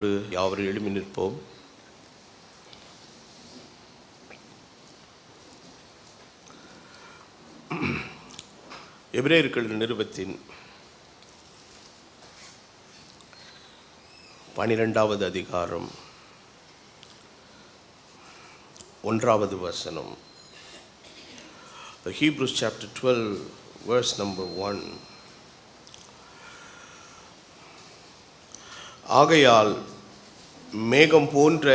யாவரும் எழுப்பி நிற்போம். எபிரேயர்கள் நிருபத்தின் 12வது அதிகாரம் 1வது வசனம். Hebrews chapter 12 verse number 1. ஆகையால் மேகம் போன்ற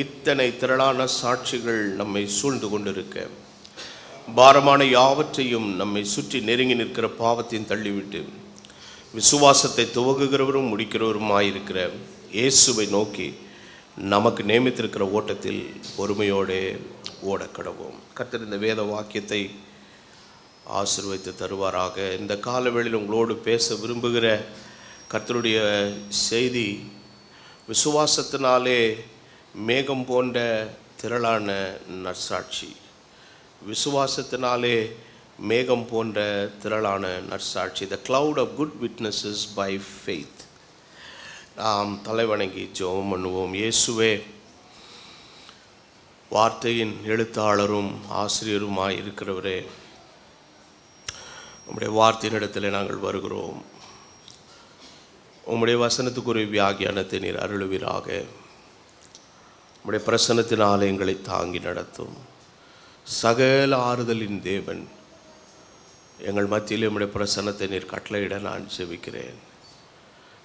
இத்தனை திரளான சாட்சிகள் நம்மை சூழ்ந்து கொண்டிருக்க, பாரமான யாவற்றையும் நம்மை சுற்றி நெருங்கி நிற்கிற பாவத்தையும் தள்ளிவிட்டு விசுவாசத்தை துவங்குகிறவரும் முடிக்கிறவருமாயிருக்கிற இயேசுவை நோக்கி நமக்கு நியமித்திருக்கிற ஓட்டத்தில் பொறுமையோடு ஓடக்கடவோம். கர்த்தர் இந்த வேத வாக்கியத்தை ஆசீர்வதித்து தருவாராக. இந்த காலவேளையில் உங்களோடு பேச விரும்புகிற கர்த்தருடைய செய்தி, விசுவாசத்தினாலே மேகம் போன்ற திரளான நற்சாட்சி. விசுவாசத்தினாலே மேகம் போன்ற திரளான நற்சாட்சி. The cloud of good witnesses by faith. நாம் தலைவணங்கி ஜெபம் பண்ணுவோம். இயேசுவே, வார்த்தையின் எழுத்தாளரும் ஆசிரியருமாய் இருக்கிறவரே, உம்முடைய வார்த்தையின் இடத்துல நாங்கள் வருகிறோம். உம்முடைய வசனத்துக்குரிய வியாக்கியானத்தை நீர் அருளுவீராக. உம்முடைய பிரசன்னத்தினால் எங்களை தாங்கி நடத்தும். சகல ஆறுதலின் தேவன், எங்கள் மத்தியில் உம்முடைய பிரசன்னத்தை நீர் கட்டளையிட நான் ஜெபிக்கிறேன்.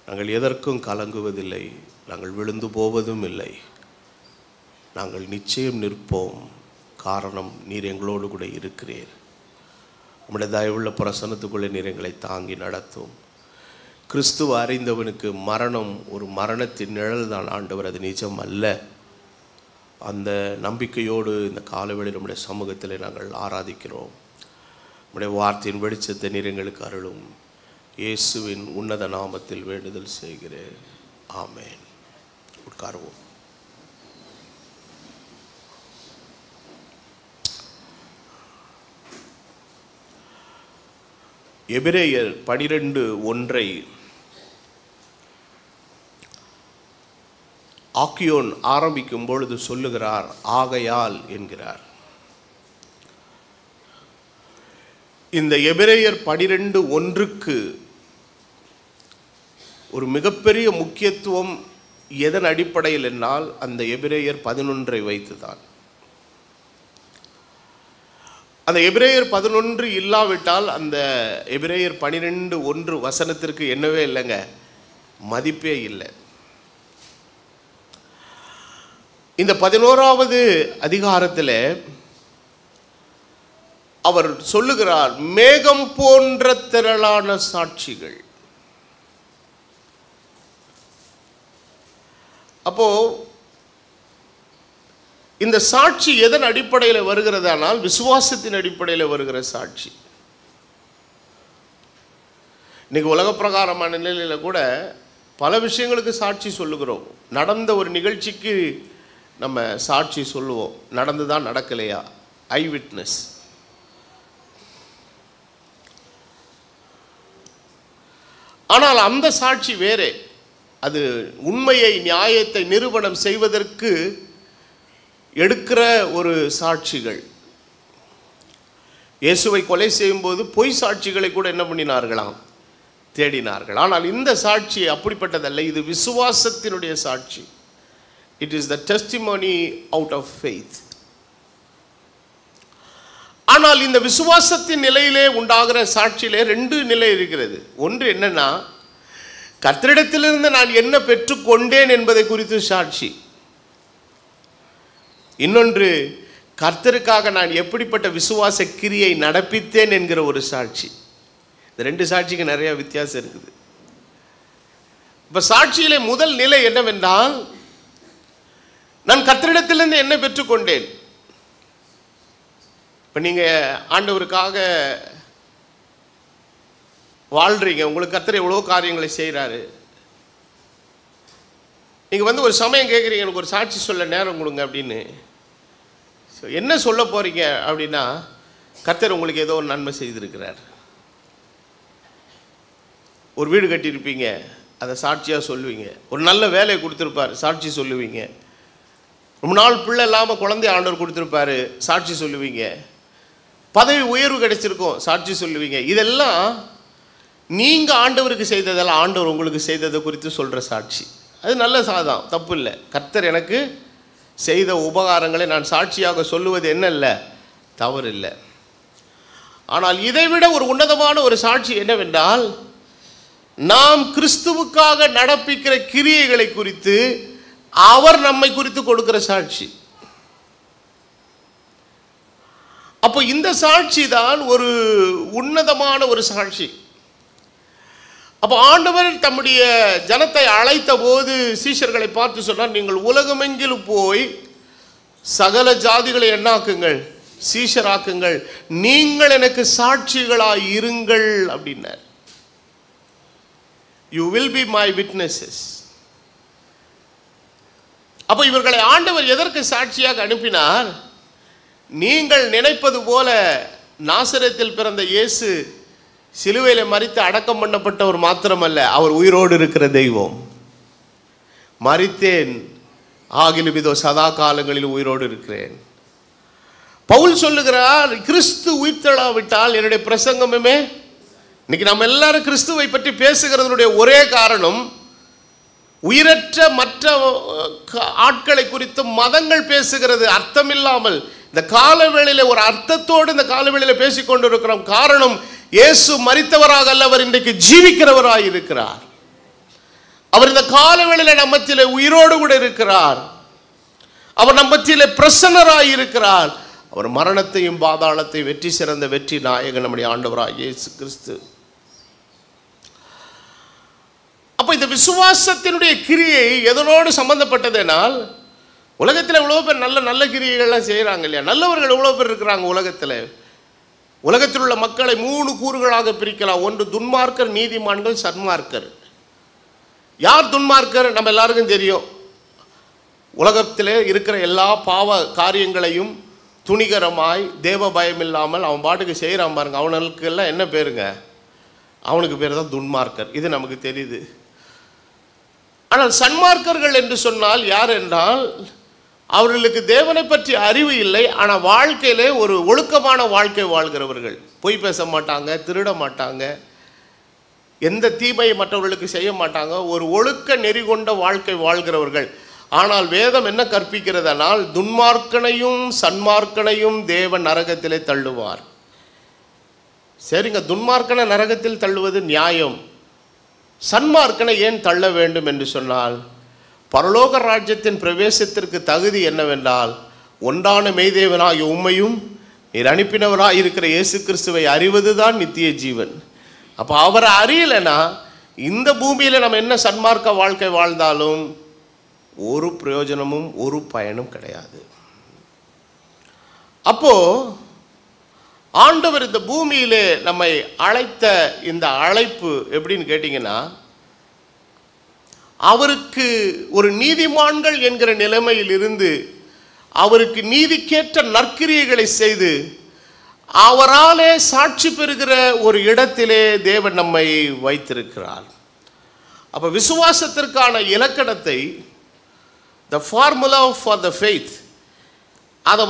நாங்கள் எதற்கும் கலங்குவதில்லை, நாங்கள் விழுந்து போவதும் இல்லை. நாங்கள் நிச்சயம் நிற்போம். காரணம், நீர் எங்களோடு கூட இருக்கிறீர். உம்முடைய தயவுள்ள பிரசன்னத்துக்குள்ளே நீர் எங்களை தாங்கி நடத்தும். கிறிஸ்துவ அறிந்தவனுக்கு மரணம் ஒரு மரணத்தின் நிழல் தான் ஆண்டவர், அது நிஜம் அல்ல. அந்த நம்பிக்கையோடு இந்த காலவேளையில் நம்முடைய சமூகத்தில் நாங்கள் ஆராதிக்கிறோம். நம்முடைய வார்த்தையின் வெளிச்சத்தை நீர் எங்களுக்கு அருளும். இயேசுவின் உன்னத நாமத்தில் வேண்டுதல் செய்கிறேன். ஆமென். உட்காருவோம். எபிரேயர் 12:1 ஆக்கியோன் ஆரம்பிக்கும் பொழுது சொல்லுகிறார், ஆகையால் என்கிறார். இந்த எபிரேயர் 12:1 ஒரு மிகப்பெரிய முக்கியத்துவம் எதன் அடிப்படையில் என்னால் அந்த எபிரேயர் 11 வைத்துதான். அந்த எபிரேயர் 11 இல்லாவிட்டால் அந்த எபிரேயர் 12:1 வசனத்திற்கு என்னவே இல்லைங்க, மதிப்பே இல்லை. இந்த 11வது அதிகாரத்தில் அவர் சொல்லுகிறார், மேகம் போன்ற திரளான சாட்சிகள். அப்போ இந்த சாட்சி எதன் அடிப்படையில் வருகிறதானால், விசுவாசத்தின் அடிப்படையில் வருகிற சாட்சி. இன்னைக்கு உலக பிரகாரமான நிலையில் கூட பல விஷயங்களுக்கு சாட்சி சொல்லுகிறோம். நடந்த ஒரு நிகழ்ச்சிக்கு நம்ம சாட்சி சொல்லுவோம், நடந்துதான் நடக்கலையா, ஐ விட்னஸ். ஆனால் அந்த சாட்சி வேறே. அது உண்மையை, நியாயத்தை நிரூபணம் செய்வதற்கு எடுக்கிற ஒரு சாட்சிகள். இயேசுவை கொலை செய்யும்போது பொய் சாட்சிகளை கூட என்ன பண்ணினார்களாம், தேடினார்கள். ஆனால் இந்த சாட்சி அப்படிப்பட்டதல்ல, இது விசுவாசத்தினுடைய சாட்சி. It is the testimony out of faith. ஆனால் இந்த விசுவாசத்தின் நிலையிலே உண்டாகிற சாட்சியிலே 2 நிலை இருக்கிறது. ஒன்று என்னன்னா, கர்த்தரிடத்திலிருந்து நான் என்ன பெற்றுக்கொண்டேன் என்பதை குறித்து சாட்சி. இன்னொன்று, கர்த்தருக்காக நான் எப்படிப்பட்ட விசுவாச கிரியை நடப்பித்தேன் என்கிற ஒரு சாட்சி. இந்த 2 சாட்சிக்கு நிறைய வித்தியாசம் இருக்குது. இப்போ சாட்சியிலே முதல் நிலை என்னவென்றால், நான் கர்த்தரிடத்திலிருந்து என்ன பெற்றுக்கொண்டேன். இப்போ நீங்கள் ஆண்டவருக்காக வாழ்கிறீங்க, உங்களுக்கு கர்த்தர் எவ்வளோ காரியங்களை செய்கிறாரு. நீங்கள் ஒரு சமயம் கேட்குறீங்க, எனக்கு ஒரு சாட்சி சொல்ல நேரம் கொடுங்க அப்படின்னு. ஸோ என்ன சொல்ல போகிறீங்க அப்படின்னா, கர்த்தர் உங்களுக்கு ஏதோ ஒரு நன்மை செய்திருக்கிறார். ஒரு வீடு கட்டியிருப்பீங்க, அதை சாட்சியாக சொல்லுவீங்க. ஒரு நல்ல வேலையை கொடுத்துருப்பார், சாட்சி சொல்லுவீங்க. ரொம்ப நாள் பிள்ளை இல்லாமல் குழந்தைய ஆண்டவர் கொடுத்துருப்பாரு, சாட்சி சொல்லுவீங்க. பதவி உயர்வு கிடைச்சிருக்கும், சாட்சி சொல்லுவீங்க. இதெல்லாம் நீங்கள் ஆண்டவருக்கு செய்ததெல்லாம் ஆண்டவர் உங்களுக்கு செய்ததை குறித்து சொல்கிற சாட்சி. அது நல்ல சாதம், தப்பு இல்லை. கர்த்தர் எனக்கு செய்த உபகாரங்களை நான் சாட்சியாக சொல்லுவது என்ன இல்லை, தவறு இல்லை. ஆனால் இதைவிட ஒரு உன்னதமான ஒரு சாட்சி என்னவென்றால், நாம் கிறிஸ்துவுக்காக நடப்பிக்கிற கிரியைகளை குறித்து அவர் நம்மை குறித்து கொடுக்கிற சாட்சி. அப்போ இந்த சாட்சி தான் ஒரு உன்னதமான ஒரு சாட்சி. அப்போ ஆண்டவர் தம்முடைய ஜனத்தை அழைத்த போது சீஷர்களை பார்த்து சொன்னார், நீங்கள் உலகமெங்கிலும் போய் சகல ஜாதிகளை என்னாக்குங்கள், சீஷராக்குங்கள், நீங்கள் எனக்கு சாட்சிகளாய் இருங்கள் அப்படின்னார். You will be my witnesses. அப்போ இவர்களை ஆண்டவர் எதற்கு சாட்சியாக அனுப்பினார்? நீங்கள் நினைப்பது போல நாசரேத்தில் பிறந்த இயேசு சிலுவையில் மரித்து அடக்கம் பண்ணப்பட்டவர் மாத்திரமல்ல, அவர் உயிரோடு இருக்கிற தெய்வம். மரித்தேன், ஆகிலும் இதோ சதா காலங்களில் உயிரோடு இருக்கிறேன். பவுல் சொல்லுகிறார், கிறிஸ்து உயிர்த்தெழாவிட்டால் என்னுடைய பிரசங்கமே. இன்னைக்கு நம்ம எல்லாரும் கிறிஸ்துவை பற்றி பேசுகிறதுனுடைய ஒரே காரணம், உயிரற்ற மற்ற ஆட்களை குறித்து மதங்கள் பேசுகிறது அர்த்தமில்லாமல். இந்த காலவேளையில் ஒரு அர்த்தத்தோடு இந்த காலவேளையில் பேசிக்கொண்டு இருக்கிறோம். காரணம், இயேசு மரித்தவராக அல்ல, அவர் இன்றைக்கு ஜீவிக்கிறவராக இருக்கிறார். அவர் இந்த காலவேளையில் நம்மத்திலே உயிரோடு கூட இருக்கிறார். அவர் நம்மத்திலே பிரசன்னராக இருக்கிறார். அவர் மரணத்தையும் பாதாளத்தை வெற்றி சிறந்த வெற்றி நாயகன் நம்முடைய ஆண்டவராக இயேசு கிறிஸ்து. அப்போ இந்த விசுவாசத்தினுடைய கிரியை எதனோடு சம்பந்தப்பட்டதுனால், உலகத்தில் எவ்வளோ பேர் நல்ல நல்ல கிரியைகள்லாம் செய்கிறாங்க இல்லையா? நல்லவர்கள் எவ்வளோ பேர் இருக்கிறாங்க உலகத்தில். உலகத்தில் உள்ள மக்களை 3 கூறுகளாக பிரிக்கலாம். ஒன்று துன்மார்க்கர், நீதிமான்கள், சன்மார்க்கர். யார் துன்மார்க்கர்? நம்ம எல்லாருக்கும் தெரியும். உலகத்தில் இருக்கிற எல்லா பாவ காரியங்களையும் துணிகரமாய் தேவ பயம் இல்லாமல் அவன் பாட்டுக்கு செய்கிறான் பாருங்க, அவனுக்கு எல்லாம் என்ன பேருங்க? அவனுக்கு பேர் தான் துன்மார்க்கர். இது நமக்கு தெரியுது. ஆனால் சன்மார்க்கர்கள் என்று சொன்னால் யார் என்றால், அவர்களுக்கு தேவனை பற்றி அறிவு இல்லை, ஆனால் வாழ்க்கையிலே ஒரு ஒழுக்கமான வாழ்க்கை வாழ்கிறவர்கள். பொய் பேச மாட்டாங்க, திருட மாட்டாங்க, எந்த தீமையை மற்றவர்களுக்கு செய்ய மாட்டாங்க, ஒரு ஒழுக்க நெறி கொண்ட வாழ்க்கை வாழ்கிறவர்கள். ஆனால் வேதம் என்ன கற்பிக்கிறதனால், துன்மார்க்கனையும் சன்மார்க்கனையும் தேவன் நரகத்திலே தள்ளுவார். சரிங்க, துன்மார்க்கனை நரகத்தில் தள்ளுவது நியாயம். சன்மார்க்கனை ஏன் தள்ள வேண்டும் என்று சொன்னால், பரலோக ராஜ்யத்தின் பிரவேசத்திற்கு தகுதி என்னவென்றால், ஒன்றான மெய்தேவனாகிய உம்மையும் நீர் அனுப்பினவராக இருக்கிற இயேசு கிறிஸ்துவை அறிவது தான் நித்திய ஜீவன். அப்போ அவரை அறியலைன்னா இந்த பூமியில் நம்ம என்ன சன்மார்க்க வாழ்க்கை வாழ்ந்தாலும் ஒரு பிரயோஜனமும் ஒரு பயனும் கிடையாது. அப்போ ஆண்டவர் இந்த பூமியிலே நம்மை அழைத்த இந்த அழைப்பு எப்படின்னு கேட்டிங்கன்னா, அவருக்கு ஒரு நீதிமான்கள் என்கிற நிலைமையில் இருந்து அவருக்கு நீதிக்கேற்ற நற்கிரியைகளை செய்து அவராலே சாட்சி பெறுகிற ஒரு இடத்திலே தேவன் நம்மை வைத்திருக்கிறார். அப்போ விசுவாசத்திற்கான இலக்கணத்தை, the formula for the faith, அதை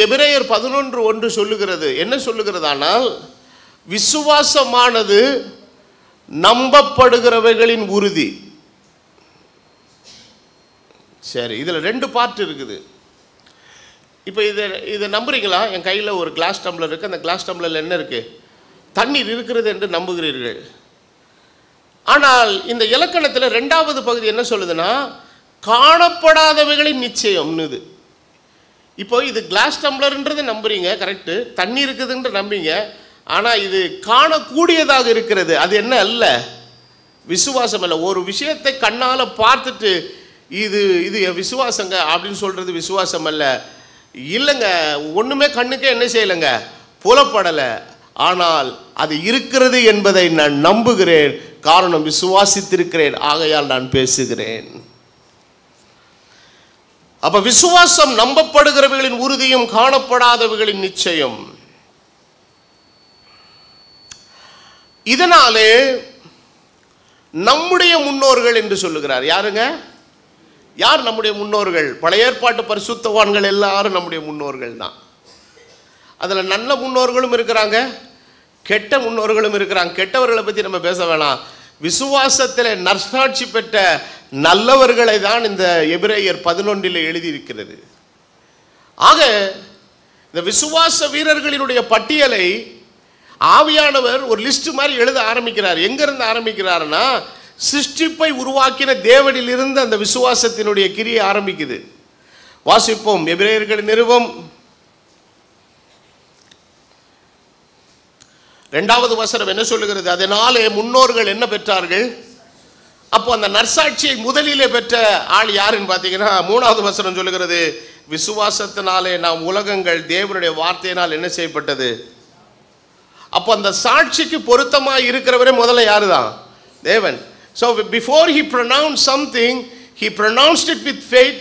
எபிரேயர் 11:1 சொல்லுகிறது. என்ன சொல்லுகிறதானால், விசுவாசமானது நம்பப்படுகிறவைகளின் உறுதி. சரி, இதில் 2 பார்ட் இருக்குது. இப்போ இதை நம்புறீங்களா? என் கையில் ஒரு கிளாஸ் டம்ளர் இருக்குது. அந்த கிளாஸ் டம்ளரில் என்ன இருக்குது? தண்ணீர் இருக்கிறது என்று நம்புகிறீர்கள். ஆனால் இந்த இலக்கணத்தில் 2வது பகுதி என்ன சொல்லுதுன்னா, காணப்படாதவைகளின் நிச்சயம்னுது. இப்போ இது கிளாஸ் டம்ளர்ன்றது நம்புறீங்க, கரெக்டு, தண்ணி இருக்குதுன்ற நம்புறீங்க. ஆனால் இது காணக்கூடியதாக இருக்கிறது, அது என்ன அல்ல? விசுவாசம் அல்ல. ஒரு விஷயத்தை கண்ணால் பார்த்துட்டு இது இது விசுவாசங்க அப்படின்னு சொல்கிறது விசுவாசம் அல்ல. இல்லைங்க, ஒன்றுமே கண்ணுக்கே என்ன செய்யலைங்க, புலப்படலை. ஆனால் அது இருக்கிறது என்பதை நான் நம்புகிறேன். காரணம், விசுவாசித்திருக்கிறேன், ஆகையால் நான் பேசுகிறேன். அப்ப விசுவாசம் நம்பப்படுகிறவைகளின் உறுதியும் காணப்படாதவைகளின் நிச்சயம். இதனாலே நம்முடைய முன்னோர்கள் என்று சொல்லுகிறார். யாருங்க? யார் நம்முடைய முன்னோர்கள்? பழைய ஏற்பாட்டு பரிசுத்தவான்கள் எல்லாரும் நம்முடைய முன்னோர்கள் தான். அதில் நல்ல முன்னோர்களும் இருக்கிறாங்க, கெட்ட முன்னோர்களும் இருக்கிறாங்க. கெட்டவர்களை பற்றி நம்ம பேச வேணாம். விசுவாசத்தில் நற்சாட்சி பெற்ற நல்லவர்களை தான் இந்த எபிரேயர் 11 எழுதியிருக்கிறது. ஆக இந்த விசுவாச வீரர்களினுடைய பட்டியலை ஆவியானவர் ஒரு லிஸ்ட் மாதிரி எழுத ஆரம்பிக்கிறார். எங்கிருந்து ஆரம்பிக்கிறார்னா, சிருஷ்டிப்பை உருவாக்கின தேவனில் இருந்து அந்த விசுவாசத்தினுடைய கிரியை ஆரம்பிக்குது. வாசிப்போம். எபிரேயர்களின் நிருபம் 2வது வசனம் என்ன சொல்லுகிறது? அதனாலே முன்னோர்கள் என்ன பெற்றார்கள்? அப்போ அந்த நற்சாட்சியை முதலிலே பெற்ற ஆள் யாருன்னு பார்த்தீங்கன்னா 3வது வசனம் சொல்லுகிறது, விசுவாசத்தினாலே நாம் உலகங்கள் தேவனுடைய வார்த்தையினால் என்ன செய்யப்பட்டது. அப்போ அந்த சாட்சிக்கு பொருத்தமாக இருக்கிறவரே முதல்ல யாரு தான்? தேவன். So before he pronounced something, he pronounced it with faith,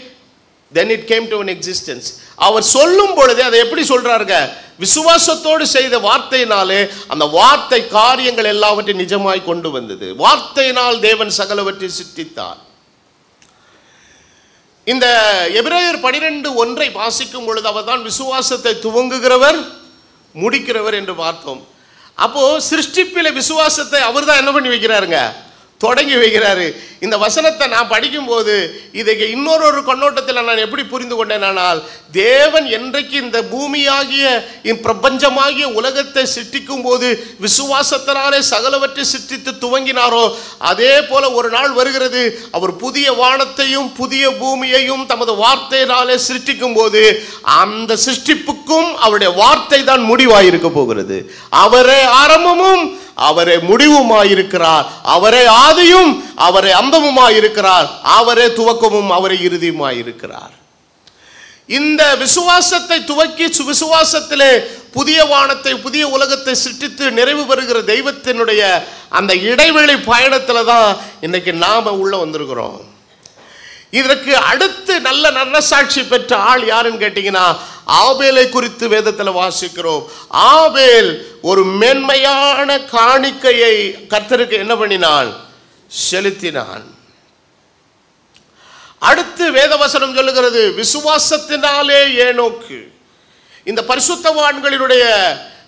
then it came to an existence. அவர் சொல்லும் பொழுது அதை எப்படி சொல்றாருங்க? விசுவாசத்தோடு செய்த வார்த்தையினாலே அந்த வார்த்தை காரியங்கள் எல்லாவற்றையும் நிஜமாய் கொண்டு வந்தது. வார்த்தையினால் தேவன் சகலவற்றை சிருஷ்டித்தார். இந்த எபிரேயர் 12:1 வாசிக்கும் பொழுது அவர் தான் விசுவாசத்தை துவங்குகிறவர் முடிக்கிறவர் என்று பார்த்தோம். அப்போ சிருஷ்டிப்பில விசுவாசத்தை அவர் தான் என்ன பண்ணி வைக்கிறாருங்க? தொடங்கி வைக்கிறாரு. இந்த வசனத்தை நான் படிக்கும்போது இதை இன்னொரு கண்ணோட்டத்தில் நான் எப்படி புரிந்து கொண்டேனால், தேவன் என்றைக்கு இந்த பூமியாகிய பிரபஞ்சமாகிய உலகத்தை சிருஷ்டிக்கும் போது விசுவாசத்தினாலே சகலவற்றை சிருஷ்டித்து துவங்கினாரோ, அதே போல ஒரு நாள் வருகிறது, அவர் புதிய வானத்தையும் புதிய பூமியையும் தமது வார்த்தையினாலே சிருஷ்டிக்கும் போது அந்த சிருஷ்டிப்புக்கும் அவருடைய வார்த்தை தான் முடிவாயிருக்க போகிறது. அவரே ஆரம்பமும் அவரே முடிவுமாயிருக்கிறார், அவரே ஆதியும் அவரே அந்தமுமாயிருக்கிறார், அவரே துவக்கமும் அவரே இறுதியுமாயிருக்கிறார். இந்த விசுவாசத்தை துவக்கி விசுவாசத்திலே புதிய வானத்தை புதிய உலகத்தை சிருஷ்டித்து நிறைவு பெறுகிற தெய்வத்தினுடைய அந்த இடைவெளி பயணத்தில் தான் இன்னைக்கு நாம உள்ள வந்திருக்கிறோம். இதற்கு அடுத்து நல்ல நற்சாட்சி பெற்ற ஆள் யாருன்னு கேட்டீங்கன்னா, ஆபேலை குறித்து வேதத்தில் வாசிக்கிறோம். ஆபேல் ஒரு மேன்மையான காணிக்கையை கர்த்தருக்கு என்ன பண்ணினான்? செலுத்தினான். அடுத்து வேதவசனம் சொல்லுகிறது, விசுவாசத்தினாலே ஏனோக்கு. இந்த பரிசுத்தவான்களினுடைய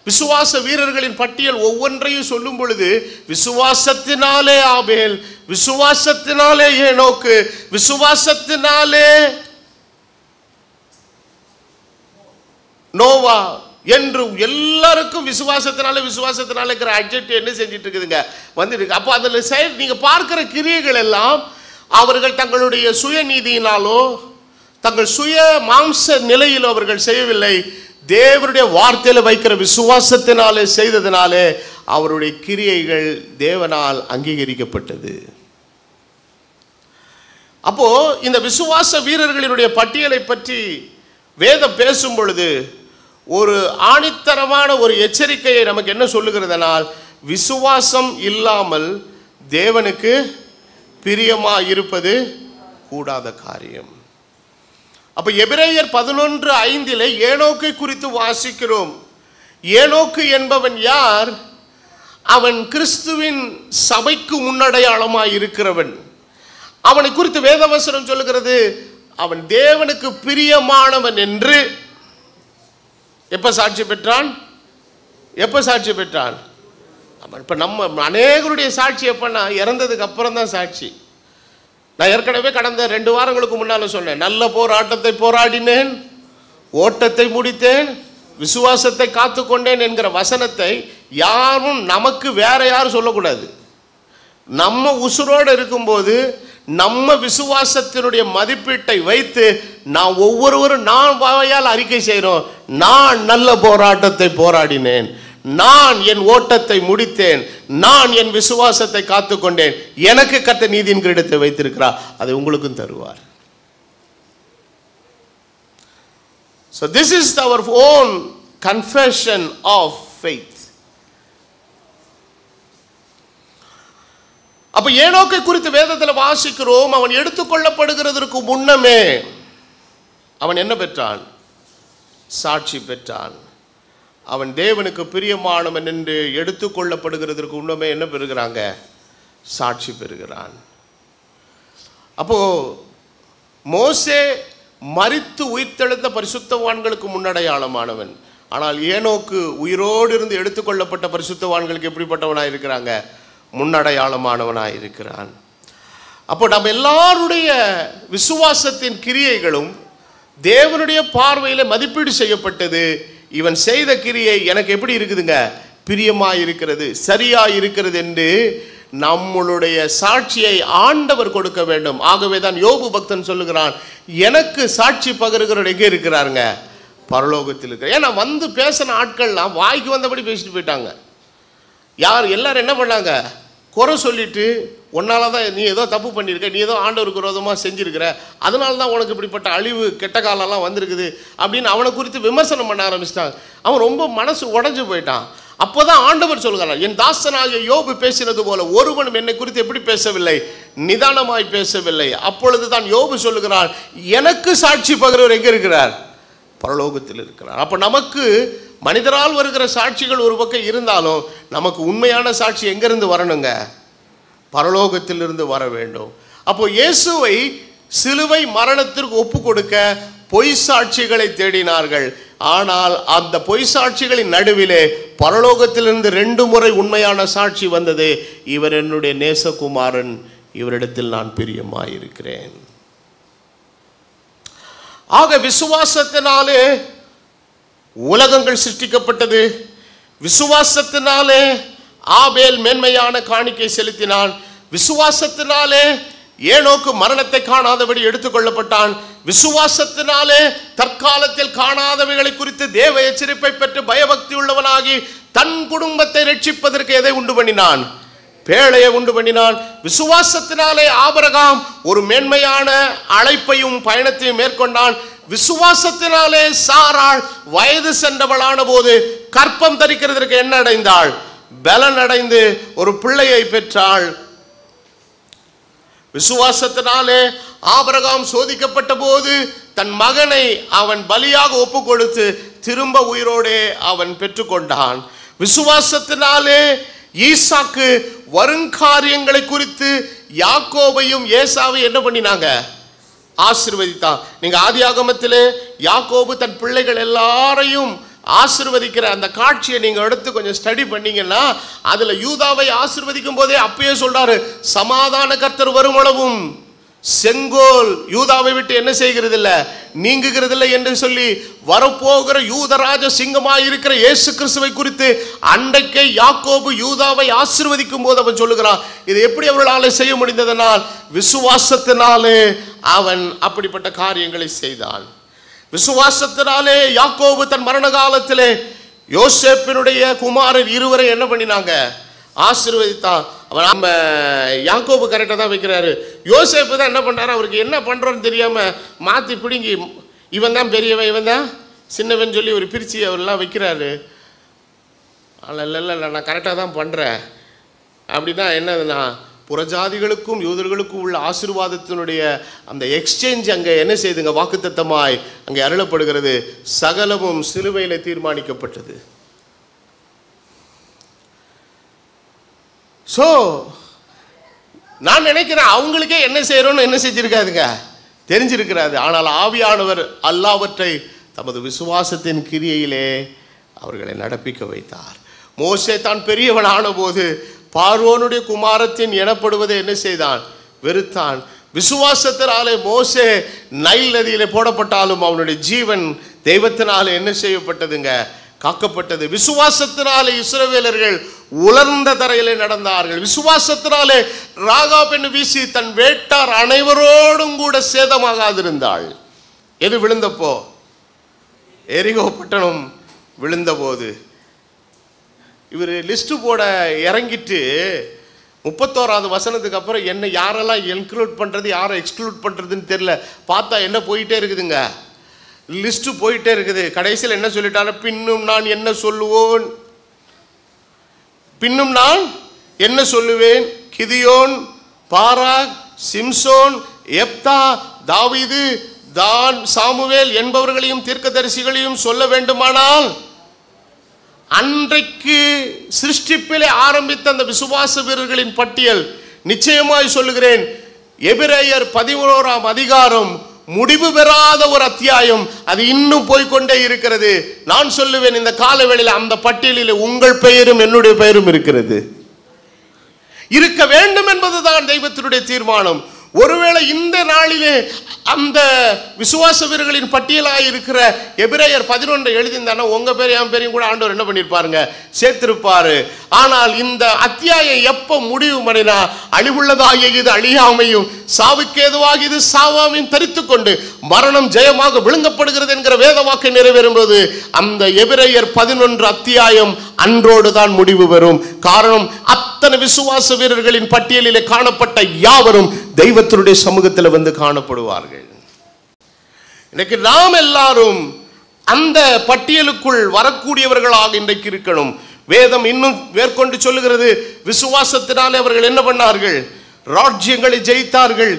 விசுவாச வீரர்களின் பட்டியல் ஒவ்வொன்றையும் சொல்லும் பொழுது விசுவாசத்தினாலே ஆபேல், விசுவாசத்தினாலே ஏனோக்கு, விசுவாசத்தினாலே நோவா என்று எல்லாருக்கும் விசுவாசத்தினாலே இருக்கிற அட்ஜெக்ட் என்ன செஞ்சிட்டு இருக்குதுங்க? வந்துருக்கு. அப்போ அதில் நீங்க பார்க்கிற கிரியைகள் எல்லாம் அவர்கள் தங்களுடைய சுயநீதியினாலோ தங்கள் சுய மாம்ச நிலையில் அவர்கள் செய்யவில்லை. தேவனுடைய வார்த்தையில் வைக்கிற விசுவாசத்தினாலே செய்ததினாலே அவருடைய கிரியைகள் தேவனால் அங்கீகரிக்கப்பட்டது. அப்போ இந்த விசுவாச வீரர்களினுடைய பட்டியலை பற்றி வேதம் பேசும் பொழுது ஒரு ஆணித்தரமான ஒரு எச்சரிக்கையை நமக்கு என்ன சொல்லுகிறதுனால், விசுவாசம் இல்லாமல் தேவனுக்கு பிரியமா இருப்பது கூடாத காரியம். அப்ப எபிரேயர் 11:5 ஏனோக்கை குறித்து வாசிக்கிறோம். ஏனோக்கு என்பவன் யார்? அவன் கிறிஸ்துவின் சபைக்கு முன்னடையாளமாய் இருக்கிறவன். அவனை குறித்து வேதவசனம் சொல்லுகிறது, அவன் தேவனுக்கு பிரியமானவன் என்று எப்ப சாட்சி பெற்றான்? இப்ப நம்ம அநேகருடைய சாட்சி எப்பன்னா இறந்ததுக்கு அப்புறம் தான் சாட்சி. நான் ஏற்கனவே கடந்த 2 வாரங்களுக்கு முன்னால சொன்னேன், நல்ல போராட்டத்தை போராடினேன், ஓட்டத்தை முடித்தேன், விசுவாசத்தை காத்து கொண்டேன் என்கிற வசனத்தை யாரும் நமக்கு வேற யாரும் சொல்லக்கூடாது. நம்ம உசுரோடு இருக்கும்போது நம்ம விசுவாசத்தினுடைய மதிப்பீட்டை வைத்து நான் ஒவ்வொருவரும் நான் வாயால் அறிக்கை செய்கிறோம், நான் நல்ல போராட்டத்தை போராடினேன், நான் என் ஓட்டத்தை முடித்தேன், நான் என் விசுவாசத்தை காத்துக்கொண்டேன், எனக்கு கர்த்தர் நீதியின் கிரீடத்தை வைத்திருக்கிறார், அதை உங்களுக்கும் தருவார். So this is our own confession of faith. அப்ப ஏனோக்கை குறித்து வேதத்தில் வாசிக்கிறோம். அவன் எடுத்துக்கொள்ளப்படுகிறதற்கு முன்னமே அவன் என்ன பெற்றான்? சாட்சி பெற்றான். அவன் தேவனுக்கு பிரியமானவன் என்று எடுத்துக்கொள்ளப்படுகிறதற்கு முன்னமே என்ன பெறுகிறாங்க? சாட்சி பெறுகிறான். அப்போ மோசே மரித்து உயிர்த்தெழுந்த பரிசுத்தவான்களுக்கு முன்னடையாளமானவன். ஆனால் ஏனோக்கு உயிரோடு இருந்து எடுத்துக்கொள்ளப்பட்ட பரிசுத்தவான்களுக்கு எப்படிப்பட்டவனாக இருக்கிறாங்க? முன்னடையாளமானவனாக இருக்கிறான். அப்போ நம்ம எல்லாருடைய விசுவாசத்தின் கிரியைகளும் தேவனுடைய பார்வையில் மதிப்பீடு செய்யப்பட்டது. இவன் செய்த கிரியை எனக்கு எப்படி இருக்குதுங்க? பிரியமாக இருக்கிறது, சரியாக இருக்கிறது என்று நம்மளுடைய சாட்சியை ஆண்டவர் கொடுக்க வேண்டும். ஆகவே தான் யோபு பக்தன் சொல்லுகிறான், எனக்கு சாட்சி பகருகிறவர் எங்கே இருக்கிறாருங்க? பரலோகத்தில் இருக்கிற. ஏன்னா வந்து பேசின ஆட்கள்லாம் வாய்க்கு வந்தபடி பேசிட்டு போயிட்டாங்க. எல்லாரும் என்ன பண்ணாங்க? குறை சொல்லிட்டு, உன்னால தான் நீ ஏதோ தப்பு பண்ணியிருக்க, நீ ஏதோ ஆண்டவருக்கு விரோதமாக செஞ்சுருக்கிற, அதனால தான் உனக்கு இப்படிப்பட்ட அழிவு கெட்ட காலம்லாம் வந்திருக்குது அப்படின்னு அவனை குறித்து விமர்சனம் பண்ண ஆரம்பிச்சிட்டாங்க. அவன் ரொம்ப மனசு உடஞ்சி போயிட்டான். அப்போ தான் ஆண்டவர் சொல்கிறார், என் தாசனாகிய யோபு பேசினது போல ஒருவனும் என்னை குறித்து எப்படி பேசவில்லை? நிதானமாய் பேசவில்லை. அப்பொழுது தான் யோபு சொல்லுகிறான், எனக்கு சாட்சி பகர்வர் எங்கே இருக்கிறார்? பரலோகத்தில் இருக்கிறார். அப்போ நமக்கு மனிதரால் வருகிற சாட்சிகள் ஒரு பக்கம் இருந்தாலும் நமக்கு உண்மையான சாட்சி எங்கிருந்து வரணுங்க? பரலோகத்திலிருந்து வர வேண்டும். அப்போ இயேசுவை சிலுவை மரணத்திற்கு ஒப்பு கொடுக்க பொய் சாட்சிகளை தேடினார்கள். ஆனால் அந்த பொய் சாட்சிகளின் நடுவிலே பரலோகத்திலிருந்து 2 முறை உண்மையான சாட்சி வந்தது. இவர் என்னுடைய நேசகுமாரன், இவரிடத்தில் நான் பிரியமாயிருக்கிறேன். ஆக விசுவாசத்தினாலே உலகங்கள் சிருஷ்டிக்கப்பட்டது. விசுவாசத்தினாலே ஆபேல் மேன்மையான காணிக்கை செலுத்தினான். விசுவாசத்தினாலே ஏனோக்கு மரணத்தை காணாதபடி எடுத்துக்கொள்ளப்பட்டான். விசுவாசத்தினாலே தற்காலத்தில் காணாதவைகளை குறித்து தேவ எச்சரிப்பை பெற்று பயபக்தி உள்ளவனாகி தன் குடும்பத்தை ரட்சிப்பதற்கு எதை உண்டு பண்ணினான்? பேழையை உண்டு பண்ணினான். விசுவாசத்தினாலே ஆபிரகாம் ஒரு மேன்மையான அழைப்பையும் பயணத்தையும் மேற்கொண்டான். விசுவாசத்தினாலே சாராள் வயது சென்றவளான போது கற்பம் தரிக்கிறதற்கு என்ன அடைந்தாள்? பலன் அடைந்து ஒரு பிள்ளையை பெற்றாள். விசுவாசத்தினாலே ஆபிரகாம் சோதிக்கப்பட்ட போது தன் மகனை அவன் பலியாக ஒப்பு கொடுத்து திரும்ப உயிரோடே அவன் பெற்றுக்கொண்டான். விசுவாசத்தினாலே ஈசாக்கு வருங்காரியங்களை குறித்து யாக்கோபையும் ஏசாவையும் என்ன பண்ணினாங்க? ஆசீர்வதித்தான். நீங்க ஆதியாகமத்திலே யாக்கோபு தன் பிள்ளைகள் எல்லாரையும் ஆசீர்வதிக்கிற அந்த காட்சியை நீங்க எடுத்து கொஞ்சம் ஸ்டடி பண்ணீங்கன்னா அதுல யூதாவை ஆசீர்வதிக்கும் போதே அப்பயே சொல்றாரு, சமாதான கர்த்தர் வருமளவும் செங்கோல் யூதாவை விட்டு என்ன செய்கிறது இல்லை, நீங்குகிறது இல்லை என்று சொல்லி வரப்போகிற யூதராஜ சிங்கமாய் இருக்கிற இயேசு கிறிஸ்துவை குறித்து அன்றைக்கே யாக்கோபு யூதாவை ஆசீர்வதிக்கும் போது அவன் சொல்லுகிறான், இது எப்படி அவர்களால் செய்ய முடிந்ததனால் விசுவாசத்தினாலே அவன் அப்படிப்பட்ட காரியங்களை செய்தான். விசுவாசத்தினாலே யாக்கோபு தன் மரண காலத்திலே யோசேப்பினுடைய குமாரர் இருவரை என்ன பண்ணினாங்க? ஆசீர்வதித்தான். அவன் நம்ம யாக்கோபு கரெக்டாக தான் வைக்கிறாரு. யோசேப்பு தான் என்ன பண்ணுறாரு, அவருக்கு என்ன பண்ணுறோன்னு தெரியாமல் மாற்றி பிடுங்கி இவன் தான் பெரியவன் இவன் தான் சின்னவன் சொல்லி ஒரு பிரித்து அவரெல்லாம் வைக்கிறாரு. இல்லை நான் கரெக்டாக தான் பண்ணுறேன் அப்படின்னா என்னதுன்னா புறஜாதிகளுக்கும் யூதர்களுக்கும் உள்ள ஆசீர்வாதத்தினுடைய அந்த எக்ஸ்சேஞ்ச் அங்கே என்ன செய்துங்க? வாக்குத்தத்தமாய் அங்கே அருளப்படுகிறது. சகலமும் சிலுவையில் தீர்மானிக்கப்பட்டது. ஸோ நான் நினைக்கிறேன் அவங்களுக்கே என்ன செய்யறோன்னு என்ன செஞ்சிருக்காதுங்க, தெரிஞ்சிருக்கிறாது. ஆனால் ஆவியானவர் எல்லாவற்றை தமது விசுவாசத்தின் கிரியையிலே அவர்களை நடப்பிக்க வைத்தார். மோசே தான் பெரியவனான போது பார்வோனுடைய குமாரத்தின் எனப்படுவதை என்ன செய்தான்? வெறுத்தான். விசுவாசத்தினாலே மோசே நைல் நதியிலே போடப்பட்டாலும் அவனுடைய ஜீவன் தெய்வத்தினாலே என்ன செய்யப்பட்டதுங்க? காக்கப்பட்டது. விசுவாசத்தினாலே இஸ்ரவேலர்கள் உலர்ந்த தரையிலே நடந்தார்கள். விசுவாசத்தினாலே ராகாப் என்று வீசி தன் வேட்டார் அனைவரோடும் கூட சேதமாகாதிருந்தாள். எது விழுந்தப்போ? எரிகோ பட்டணம் விழுந்த போது. இவர் லிஸ்ட்டு போட இறங்கிட்டு 31வது வசனத்துக்கு அப்புறம் என்ன யாரெல்லாம் இன்க்ளூட் பண்ணுறது யாரை எக்ஸ்க்ளூட் பண்ணுறதுன்னு தெரியல. பார்த்தா என்ன போயிட்டே இருக்குதுங்க, லிஸ்ட்டு போயிட்டே இருக்குது. கடைசியில் என்ன சொல்லிட்டாங்க? பின்னும் நான் என்ன சொல்லுவோன், பின்னும் நான் என்ன சொல்லுவேன்? கிதியோன், பாராக், சிம்சோன், எப்தா, தாவீது, தான், சாமுவேல் என்பவர்களையும் தீர்க்கதரிசிகளையும் சொல்ல வேண்டுமானால் அன்றைக்கு சிருஷ்டிப்பிலே ஆரம்பித்த அந்த விசுவாச வீரர்களின் பட்டியல் நிச்சயமாய் சொல்லுகிறேன், எபிரேயர் 11ஆம் அதிகாரம் முடிவு பெறாத ஒரு அத்தியாயம். அது இன்னும் போய்கொண்டே இருக்கிறது. நான் சொல்லுவேன், இந்த காலவேளையில் அந்த பட்டியலில் உங்கள் பெயரும் என்னுடைய பெயரும் இருக்கிறது, இருக்க வேண்டும் என்பதுதான் தெய்வத்தினுடைய தீர்மானம். ஒருவேளை இந்த நாளிலே அந்த விசுவாச வீரர்களின் பட்டியலாக இருக்கிற எபிரேயர் 11 எழுதியிருந்தானா உங்க பேர் என் பேரையும் கூட ஆண்டவர் என்ன பண்ணிருப்பாருங்க, சேர்த்திருப்பாரு. ஆனால் இந்த அத்தியாயம் எப்ப முடிவு பண்ணினா, அழிவுள்ளதாகிய இது அழியாமையும் சாவுக்கேதுவாகி இது சாவாமையும் தரித்து கொண்டு மரணம் ஜெயமாக விழுங்கப்படுகிறது என்கிற வேத வாக்கை நிறைவேறும்போது அந்த எபிரேயர் 11 அத்தியாயம் அன்றோடு தான் முடிவு பெறும். காரணம், அத்தனை விசுவாச வீரர்களின் பட்டியலிலே காணப்பட்ட யாவரும் தெய்வத்தினுடைய சமூகத்தில் வந்து காணப்படுவார்கள். இன்னைக்கு நாம் எல்லாரும் அந்த பட்டியலுக்குள் வரக்கூடியவர்களாக இன்றைக்கு இருக்கணும். வேதம் இன்னும் மேற்கொண்டு சொல்லுகிறது, விசுவாசத்தினாலே அவர்கள் என்ன பண்ணார்கள், ராஜ்யங்களை ஜெயித்தார்கள்,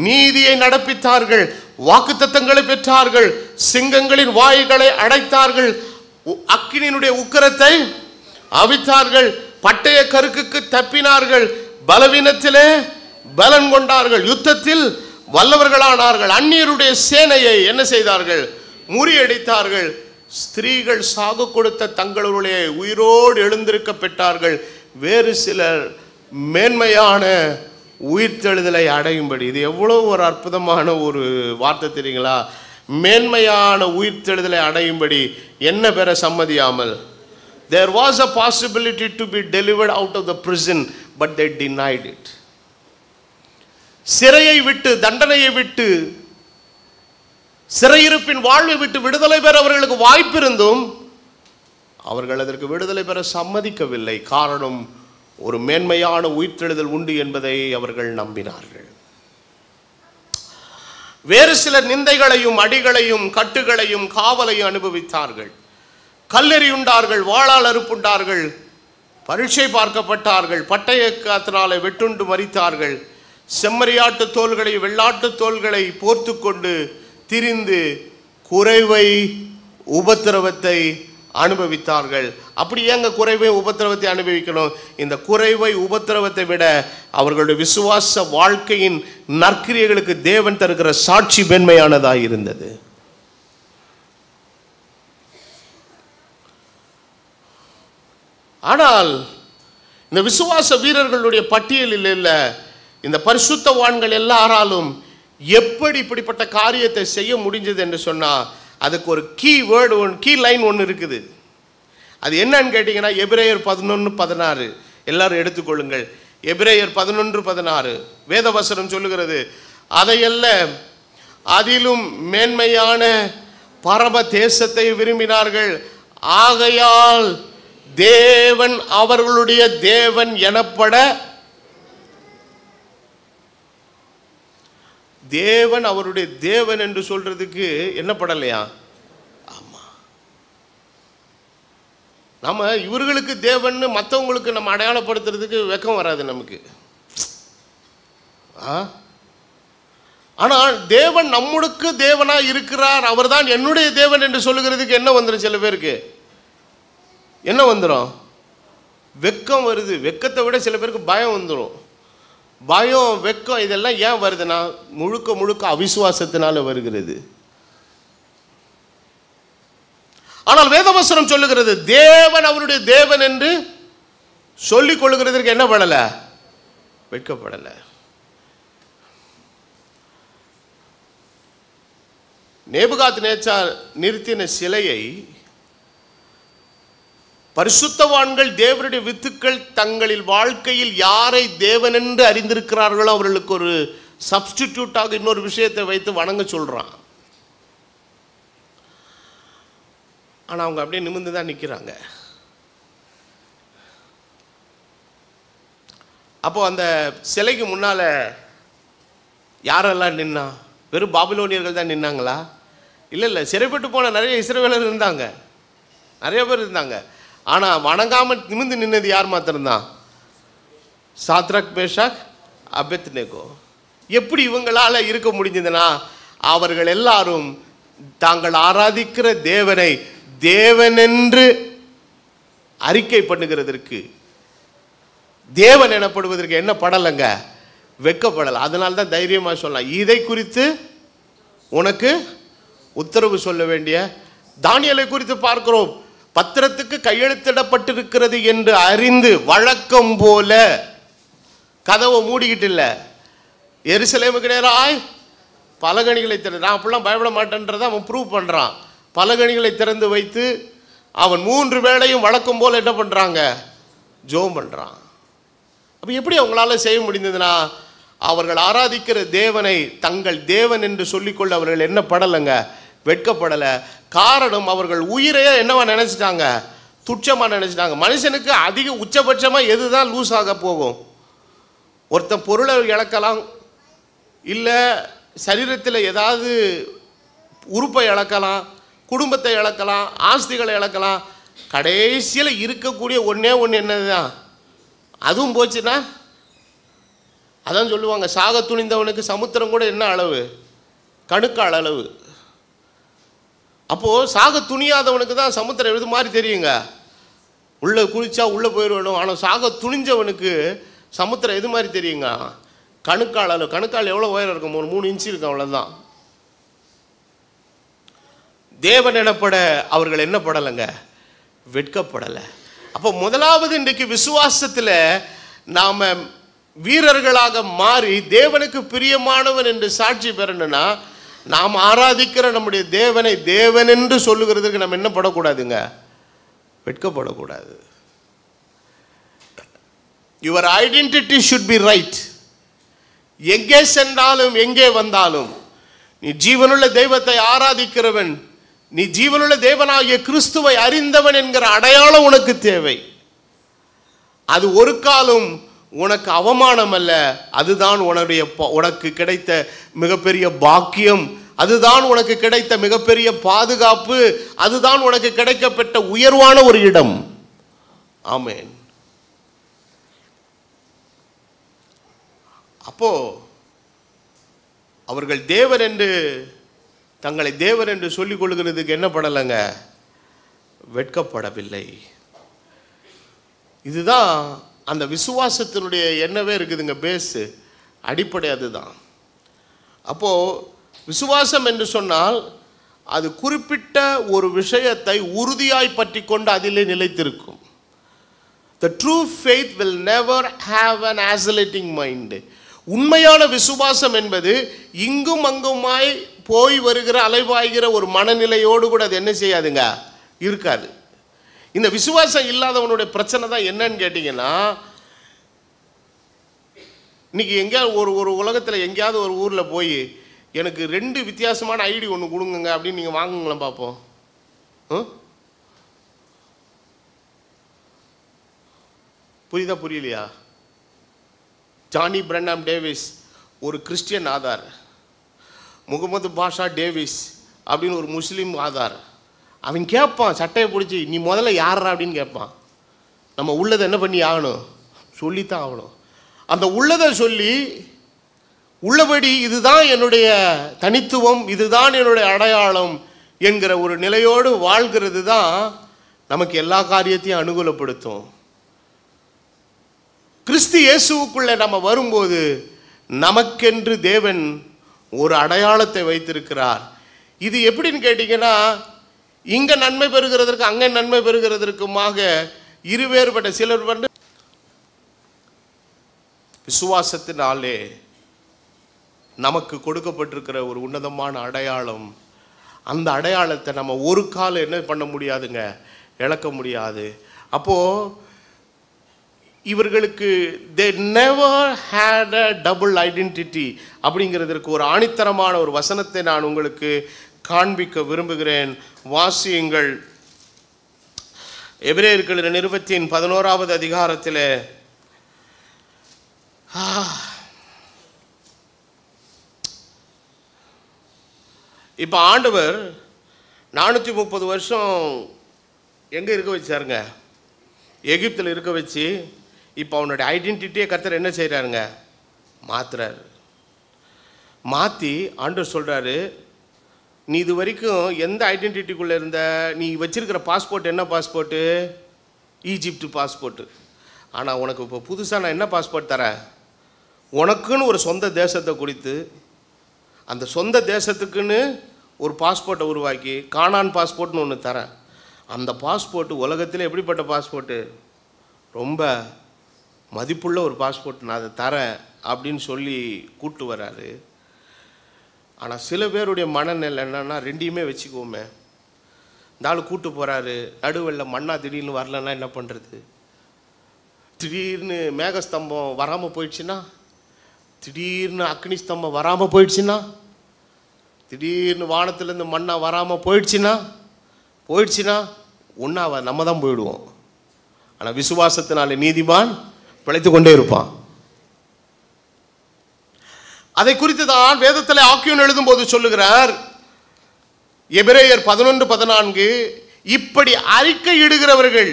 நீதியை நடப்பித்தார்கள், வாக்குத்தத்தங்களை பெற்றார்கள், சிங்கங்களின் வாய்களை அடைத்தார்கள், அக்கினியினுடைய உக்கிரத்தை அவித்தார்கள், பட்டய கருக்குக்கு தப்பினார்கள், பலவீனத்திலே பலன் கொண்டார்கள், யுத்தத்தில் வல்லவர்களானார்கள், அந்நியருடைய சேனையை என்ன செய்தார்கள், முறியடித்தார்கள், ஸ்திரீகள் சாகு கொடுத்த தங்களுடைய உயிரோடு எழுந்திருக்க பெற்றார்கள், வேறு சிலர் மேன்மையான உயிர்த்தெழுதலை அடையும்படி. இது எவ்வளோ ஒரு அற்புதமான ஒரு வார்த்தை தெரியுங்களா? மேன்மையான உயிர்த்தெழுதலை அடையும்படி என்ன பெற சம்மதியாமல். There was a possibility to be delivered out of the prison, but they denied it. சிறையை விட்டு, தண்டனையை விட்டு, சிறையிருப்பின் வாழ்வை விட்டு விடுதலை பெற அவர்களுக்கு வாய்ப்பு இருந்தும் அவர்கள் அதற்கு விடுதலை பெற சம்மதிக்கவில்லை. காரணம், ஒரு மேன்மையான உயிர்த்தெழுதல் உண்டு என்பதை அவர்கள் நம்பினார்கள். வேறு சிலர் நிந்தைகளையும் அடிகளையும் கட்டுகளையும் காவலையும் அனுபவித்தார்கள், கல்லெறியுண்டார்கள், வாளால் அறுப்புண்டார்கள், பரீட்சை பார்க்கப்பட்டார்கள், பட்டய காத்தினாலே வெட்டுண்டு மரித்தார்கள், செம்மறியாட்டு தோள்களை வெள்ளாட்டு தோள்களை போர்த்து கொண்டு திரிந்து குறைவை உபத்திரவத்தை அனுபவித்தார்கள். அப்படி ஏங்க குறைவை உபத்திரவத்தை அனுபவிக்கணும்? இந்த குறைவை உபத்திரவத்தை விட அவர்களுடைய விசுவாச வாழ்க்கையின் நற்கிரியைகளுக்கு தேவன் தருகிற சாட்சி மேன்மையானதாக இருந்தது. ஆனால் இந்த விசுவாச வீரர்களுடைய பட்டியலில் இல்ல, இந்த பரிசுத்தவான்கள் எல்லாராலும் எப்படி இப்படிப்பட்ட காரியத்தை செய்ய முடிஞ்சது என்று சொன்னால் அதுக்கு ஒரு கீ வேர்டு ஒன்று, கீ லைன் ஒன்று இருக்குது. அது என்னன்னு கேட்டிங்கன்னா, எபிரேயர் 11:16 எல்லாரும் எடுத்துக்கொள்ளுங்கள். எபிரேயர் 11:16 வேதவசனம் சொல்லுகிறது, அதையல்ல அதிலும் மேன்மையான பரம தேசத்தை விரும்பினார்கள், ஆகையால் தேவன் அவர்களுடைய தேவன் எனப்பட, தேவன் அவருடைய தேவன் என்று சொல்றதுக்கு என்ன படலையா? ஆமா, நம்ம இவர்களுக்கு தேவன் மற்றவங்களுக்கு நம்ம அடையாளப்படுத்துறதுக்கு வெக்கம் வராது நமக்கு. ஆனால் தேவன் நம்முக்கு தேவனா இருக்கிறார், அவர்தான் என்னுடைய தேவன் என்று சொல்லுகிறதுக்கு என்ன வந்துடும்? சில பேருக்கு என்ன வந்துடும்? வெக்கம் வருது. வெக்கத்தை விட சில பேருக்கு பயம் வந்துடும். பயம், வெக்கம் இதெல்லாம் ஏன் வருதுன்னா முழுக்க முழுக்க அவிசுவாசத்தினால வருகிறது. ஆனால் வேதவசனம் சொல்லுகிறது, தேவன் அவருடைய தேவன் என்று சொல்லிக் கொள்ளுகிறதற்கு என்ன படல? வெட்கப்படல. நேபுகாத்நேச்சார் நிறுத்தின சிலையை பரிசுத்தவான்கள், தேவனுடைய வித்துக்கள் தங்களில் வாழ்க்கையில் யாரை தேவன் என்று அறிந்திருக்கிறார்களோ அவர்களுக்கு ஒரு சப்ஸ்டிடியூட்டாக இன்னொரு விஷயத்தை வைத்து வணங்க சொல்றான். ஆனால் அவங்க அப்படியே நிமிர்ந்து தான் நிற்கிறாங்க. அப்போ அந்த சிலைக்கு முன்னால யாரெல்லாம் நின்னா? வெறும் பாபிலோனியர்கள் தான் நின்னாங்களா? இல்லை இல்லை, சிறைப்பட்டு போன நிறைய இஸ்ரவேலர் இருந்தாங்க, நிறைய பேர் இருந்தாங்க. ஆனால் வணங்காமல் நிமிர்ந்து நின்னது யார் மாத்திரம்தான்? Shadrach, Meshach, Abednego. எப்படி இவங்களால இருக்க முடிஞ்சதுன்னா, அவர்கள் எல்லாரும் தாங்கள் ஆராதிக்கிற தேவனை தேவனென்று அறிக்கை பண்ணுகிறதற்கு தேவன் எனப்படுவதற்கு என்ன படலைங்க? வெட்கப்படலை. அதனால தான் தைரியமாக சொல்லலாம், இதை குறித்து உனக்கு உத்தரவு சொல்ல வேண்டிய. தானியேலை குறித்து பார்க்கிறோம், பத்திரத்துக்கு கையெழுத்திடப்பட்டிருக்கிறது என்று அறிந்து வழக்கம் போல கதவை மூடிக்கிட்டு இல்லை, எருசலேமுக்கு நேராய் பலகணிகளை திறந்து, நான் அப்படிலாம் பயப்பட மாட்டேன்றதை அவன் ப்ரூவ் பண்ணுறான். பலகணிகளை திறந்து வைத்து அவன் 3 வேளையும் வழக்கம் போல் என்ன பண்ணுறாங்க? ஜெபம் பண்ணுறான். அப்போ எப்படி அவங்களால செய்ய முடிந்ததுன்னா, அவர்கள் ஆராதிக்கிற தேவனை தங்கள் தேவன் என்று சொல்லிக்கொள்ள அவர்கள் என்ன படலைங்க? வெட்கப்படலை. காரணம், அவர்கள் உயிரையே என்னவா நினச்சிட்டாங்க? துச்சமாக நினச்சிட்டாங்க. மனுஷனுக்கு அதிக உச்சபட்சமாக எது தான் லூஸ் ஆக போகும்? ஒருத்தன் பொருளை இழக்கலாம், இல்லை சரீரத்தில் ஏதாவது உறுப்பை இழக்கலாம், குடும்பத்தை இழக்கலாம், ஆஸ்திகளை இழக்கலாம். கடைசியில் இருக்கக்கூடிய ஒன்றே ஒன்று என்னது தான்? அதுவும் போச்சுன்னா, அதான் சொல்லுவாங்க, சாக துணிந்தவனுக்கு சமுத்திரம் கூட என்ன அளவு? கணுக்கால் அளவு. அப்போது சாக துணியாதவனுக்கு தான் சமுத்திரம் எது மாதிரி தெரியுங்க, உள்ளே குளிச்சா உள்ளே போயிடணும். ஆனால் சாக துணிஞ்சவனுக்கு சமுத்திரம் எது மாதிரி தெரியுங்க? கணுக்கால் அளவு. கணுக்கால் எவ்வளோ உயரம் இருக்கும்? 3 இன்ச்சு இருக்கும், அவ்வளோதான். தேவன் எனப்பட அவர்கள் என்ன படலைங்க? வெட்கப்படலை. அப்போ முதலாவது இன்றைக்கு விசுவாசத்தில் நாம் வீரர்களாக மாறி தேவனுக்கு பிரியமானவன் என்று சாட்சி பெறணும்னா, நாம் ஆராதிக்கிற நம்முடைய தேவனை தேவன் என்று சொல்லுகிறதுக்கு நம்ம என்ன படக்கூடாதுங்க? வெட்கப்படக்கூடாது. Your identity should be right. எங்கே சென்றாலும் எங்கே வந்தாலும் நீ ஜீவனுள்ள தெய்வத்தை ஆராதிக்கிறவன், நீ ஜீவனுள்ள தேவனாகிய கிறிஸ்துவை அறிந்தவன் என்கிற அடையாளம் உனக்கு தேவை. அது ஒரு காலம் உனக்கு அவமானம் அல்ல, அதுதான் உனக்கு கிடைத்த மிகப்பெரிய பாக்கியம், அதுதான் உனக்கு கிடைத்த மிகப்பெரிய பாதுகாப்பு, அதுதான் உனக்கு கிடைக்கப்பட்ட உயர்வான ஒரு இடம். ஆமென். அப்போ அவர்கள் தேவன் என்று தங்களை தேவன் என்று சொல்லிக் கொள்கிறதுக்கு என்ன படலைங்க? வெட்கப்படவில்லை. இதுதான் அந்த விசுவாசத்தினுடைய என்னவே இருக்குதுங்க, பேஸு, அடிப்படை அதுதான். அப்போது விசுவாசம் என்று சொன்னால் அது குறிப்பிட்ட ஒரு விஷயத்தை உறுதியாய் பற்றி கொண்டு அதிலே நிலைத்திருக்கும். The true faith will never have an oscillating mind. உண்மையான விசுவாசம் என்பது இங்கும் அங்குமாய் போய் வருகிற அலைவாய்கிற ஒரு மனநிலையோடு கூட அது என்ன செய்யாதுங்க? இருக்காது. இந்த விசுவாசம் இல்லாதவனுடைய பிரச்சனை தான் என்னன்னு கேட்டிங்கன்னா, இன்னைக்கு எங்கேயாவது ஒரு உலகத்தில் எங்கேயாவது ஒரு ஊரில் போய் எனக்கு 2 வித்தியாசமான ஐடி ஒன்று கொடுங்க அப்படின்னு நீங்கள் வாங்குங்களேன் பார்ப்போம். புரியுதா புரியலையா? ஜானி பிரண்ணாம் டேவிஸ் ஒரு கிறிஸ்டியன் ஆதார், முகமது பாஷா டேவிஸ் அப்படின்னு ஒரு முஸ்லீம் ஆதார். அவன் கேட்பான் சட்டையை பிடிச்சி, நீ முதல்ல யாரா அப்படின்னு கேட்பான். நம்ம உள்ளதை என்ன பண்ணி ஆகணும்? சொல்லித்தான் ஆகணும். அந்த உள்ளதை சொல்லி உள்ளபடி இதுதான் என்னுடைய தனித்துவம், இதுதான் என்னுடைய அடையாளம் என்கிற ஒரு நிலையோடு வாழ்கிறது தான் நமக்கு எல்லா காரியத்தையும் அனுகூலப்படுத்தும். கிறிஸ்து இயேசுவுக்குள்ளே நம்ம வரும்போது நமக்கென்று தேவன் ஒரு அடையாளத்தை வைத்திருக்கிறார். இது எப்படின்னு கேட்டிங்கன்னா, இங்கே நன்மை பெறுகிறதற்கு அங்கே நன்மை பெறுகிறதற்குமாக இருவேறுபட்ட சிலர் வந்து விசுவாசத்தினாலே நமக்கு கொடுக்கப்பட்டிருக்கிற ஒரு உன்னதமான அடையாளம். அந்த அடையாளத்தை நம்ம ஒரு காலம் என்ன பண்ண முடியாதுங்க, இழக்க முடியாது. அப்போது இவர்களுக்கு they never had a double identity அப்படிங்கிறதுக்கு ஒரு ஆணித்தரமான ஒரு வசனத்தை நான் உங்களுக்கு காண்பிக்க விரும்புகிறேன். வாசியுங்கள். எபிரேயர்கள் நிருபத்தின் 11வது அதிகாரத்தில் இப்போ ஆண்டவர் 430 வருஷம் எங்கே இருக்க வச்சாருங்க? எகிப்தில் இருக்க வச்சு இப்போ அவனுடைய ஐடென்டிட்டியை கர்த்தர் என்ன செய்கிறாருங்க? மாற்றுறாரு. மாற்றி ஆண்டவர் சொல்கிறாரு, நீ இது வரைக்கும் எந்த ஐடென்டிட்டிக்குள்ளே இருந்த? நீ வச்சிருக்கிற பாஸ்போர்ட் என்ன பாஸ்போர்ட்டு? Egypt passport. ஆனால் உனக்கு இப்போ புதுசாக நான் என்ன பாஸ்போர்ட் தரேன், உனக்குன்னு ஒரு சொந்த தேசத்தை குறித்து அந்த சொந்த தேசத்துக்குன்னு ஒரு பாஸ்போர்ட்டை உருவாக்கி கானான் பாஸ்போர்ட்னு ஒன்று தரேன். அந்த பாஸ்போர்ட்டு உலகத்தில் எப்படிப்பட்ட பாஸ்போர்ட்டு, ரொம்ப மதிப்புள்ள ஒரு பாஸ்போர்ட், நான் அதை தரேன் அப்படின்னு சொல்லி கூப்பிட்டு வர்றாரு. ஆனால் சில பேருடைய மனநிலை என்னன்னா, ரெண்டையுமே வச்சுக்குவோமே. இந்த ஆள் கூப்பிட்டு போகிறாரு, நடுவில் மண்ணா திடீர்னு வரலன்னா என்ன பண்ணுறது, திடீர்னு மேகஸ்தம்பம் வராமல் போயிடுச்சுன்னா, திடீர்னு அக்னி ஸ்தம்பம் வராமல் போயிடுச்சுன்னா, திடீர்னு வானத்துலேருந்து மண்ணா வராமல் போயிடுச்சுன்னா ஒன்றாவ நம்ம தான் போயிடுவோம். ஆனால் விசுவாசத்தினால நீதிமான் பிழைத்து கொண்டே இருப்பான். அதை குறித்து தான் வேதத்தில் ஆக்கியோன் எழுதும்போது சொல்லுகிறார், எபிரேயர் 11:14, இப்படி அறிக்கை இடுகிறவர்கள்,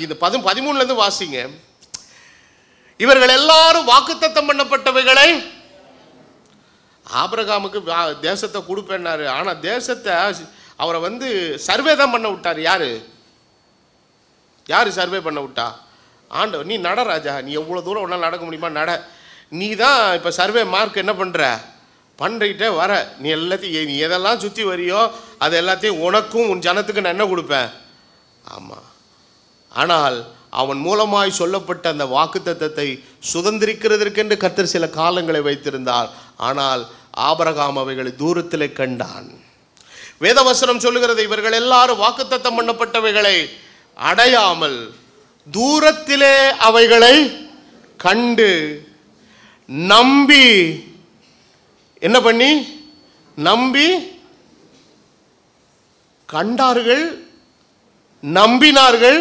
இது 13 வாசிங்க, இவர்கள் எல்லாரும் வாக்குத்தத்தம் பண்ணப்பட்டவைகளை, ஆபிரகாமுக்கு தேசத்தை கொடுப்பேன்னாரு, ஆனால் தேசத்தை அவரை சர்வே தான் பண்ண விட்டார். யாரு சர்வே பண்ண விட்டா? ஆண்டவர். நீ நட ராஜா, நீ எவ்வளோ தூரம் ஒன்றால் நடக்க முடியுமா நட, நீ தான் இப்போ சர்வே மார்க் என்ன பண்ணிக்கிட்டே வர, நீ எல்லாத்தையும் நீ எதெல்லாம் சுற்றி வரியோ அது எல்லாத்தையும் உனக்கும் உன் ஜனத்துக்கு நான் என்ன கொடுப்பேன். ஆமாம். ஆனால் அவன் மூலமாய் சொல்லப்பட்ட அந்த வாக்குத்தத்தத்தை சுதந்திரிக்கிறதற்கென்று கர்த்தர் சில காலங்களை வைத்திருந்தார். ஆனால் ஆபிரகாம் அவைகளை தூரத்திலே கண்டான். வேதவசனம் சொல்லுகிறது, இவர்கள் எல்லாரும் வாக்குத்தத்தம் பண்ணப்பட்டவைகளை அடையாமல் தூரத்திலே அவைகளை கண்டு நம்பி, என்ன பண்ணி நம்பி கண்டார்கள், நம்பினார்கள்,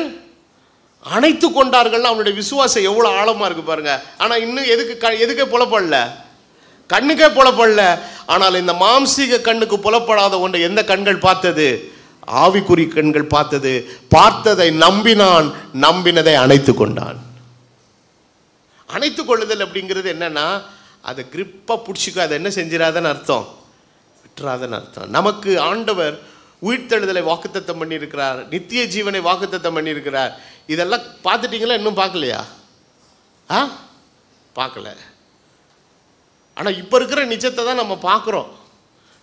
அணைத்து கொண்டார்கள். அவனுடைய விசுவாசம் எவ்வளோ ஆழமாக இருக்கு பாருங்க. ஆனால் இன்னும் எதுக்கே புலப்படல, கண்ணுக்கே புலப்படல. ஆனால் இந்த மாம்சீக கண்ணுக்கு புலப்படாத ஒன்றை எந்த கண்கள் பார்த்தது? ஆவிக்குறி கண்கள் பார்த்தது. பார்த்ததை நம்பினான், நம்பினதை அணைத்து கொண்டான். அணைத்து கொள்ளுதல் அப்படிங்கிறது என்னன்னா, அதை கிரிப்பாக பிடிச்சிக்க, அதை என்ன செஞ்சிடாதன்னு அர்த்தம், விட்டுறாதன்னு அர்த்தம். நமக்கு ஆண்டவர் உயிர்த்தெழுதலை வாக்குத்தத்தம் பண்ணியிருக்கிறார், நித்திய ஜீவனை வாக்குத்தத்தம் பண்ணியிருக்கிறார். இதெல்லாம் பார்த்துட்டீங்களா? இன்னும் பார்க்கலையா? பார்க்கல. ஆனால் இப்போ இருக்கிற நிஜத்தை தான் நம்ம பார்க்குறோம்.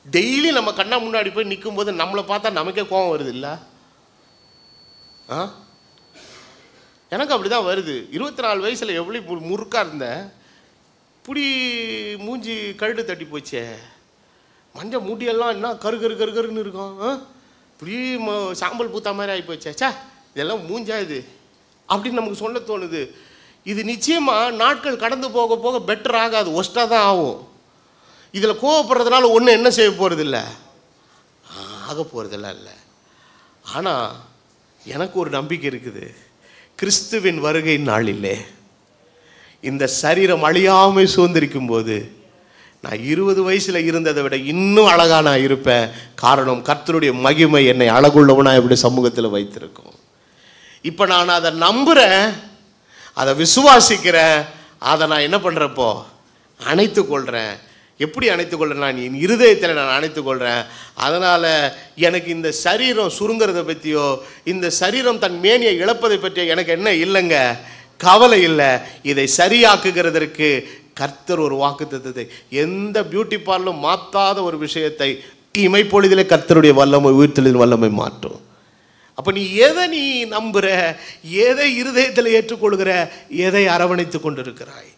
டெய்லி நம்ம கண்ணா முன்னாடி போய் நிற்கும் போது நம்மளை பார்த்தா நமக்கே கோபம் வருது இல்லை? எனக்கு அப்படி தான் வருது. 24 வயசில் எவ்வளோ முறுக்காக இருந்தேன், இப்படி மூஞ்சி கழுடு தட்டி போச்சே, மஞ்சள் மூட்டியெல்லாம் என்ன கருன்னு இருக்கும், இப்படி சாம்பல் பூத்தா மாதிரி ஆகி போச்சே, சே இதெல்லாம் மூஞ்சா இது அப்படின்னு நமக்கு சொல்ல தோணுது. இது நிச்சயமாக நாட்கள் கடந்து போக போக பெட்டர் ஆகாது, ஒஸ்ட்டாக தான் ஆகும். இதில் கோவப்படுறதுனால ஒன்றும் என்ன செய்ய போகிறதில்ல, ஆக போகிறதில்ல இல்லை. ஆனால் எனக்கு ஒரு நம்பிக்கை இருக்குது, கிறிஸ்துவின் வருகை நாளிலே இந்த சரீரம் அழியாமல் சுதந்திரிக்கும் போது நான் 20 வயசில் இருந்ததை விட இன்னும் அழகாக நான் இருப்பேன். காரணம், கர்த்தருடைய மகிமை என்னை அழகுள்ளவனாக எப்படி சமூகத்தில் வைத்திருக்கும். இப்போ நான் அதை நம்புகிறேன், அதை விசுவாசிக்கிறேன், அதை நான் என்ன பண்ணுறப்போ அணைத்து கொள்கிறேன். எப்படி அணைத்து கொள்கிறேன்? நான் என் இருதயத்தில் நான் அணைத்து கொள்கிறேன். அதனால் எனக்கு இந்த சரீரம் சுருங்கிறத பற்றியோ இந்த சரீரம் தன் மேனியை இழப்பதை பற்றியோ எனக்கு என்ன இல்லைங்க, கவலை இல்லை. இதை சரியாக்குகிறதற்கு கர்த்தர் ஒரு வாக்குத்தத்தத்தை, எந்த பியூட்டி பார்லரும் மாற்றாத ஒரு விஷயத்தை இமைப்பொழுதிலே கர்த்தருடைய வல்லமை, உயிர்த்தெழுதலின் வல்லமை மாற்றும். அப்போ நீ எதை நீ நம்புகிற, எதை இருதயத்தில் ஏற்றுக்கொள்கிற, எதை அரவணைத்து கொண்டிருக்கிறாய்?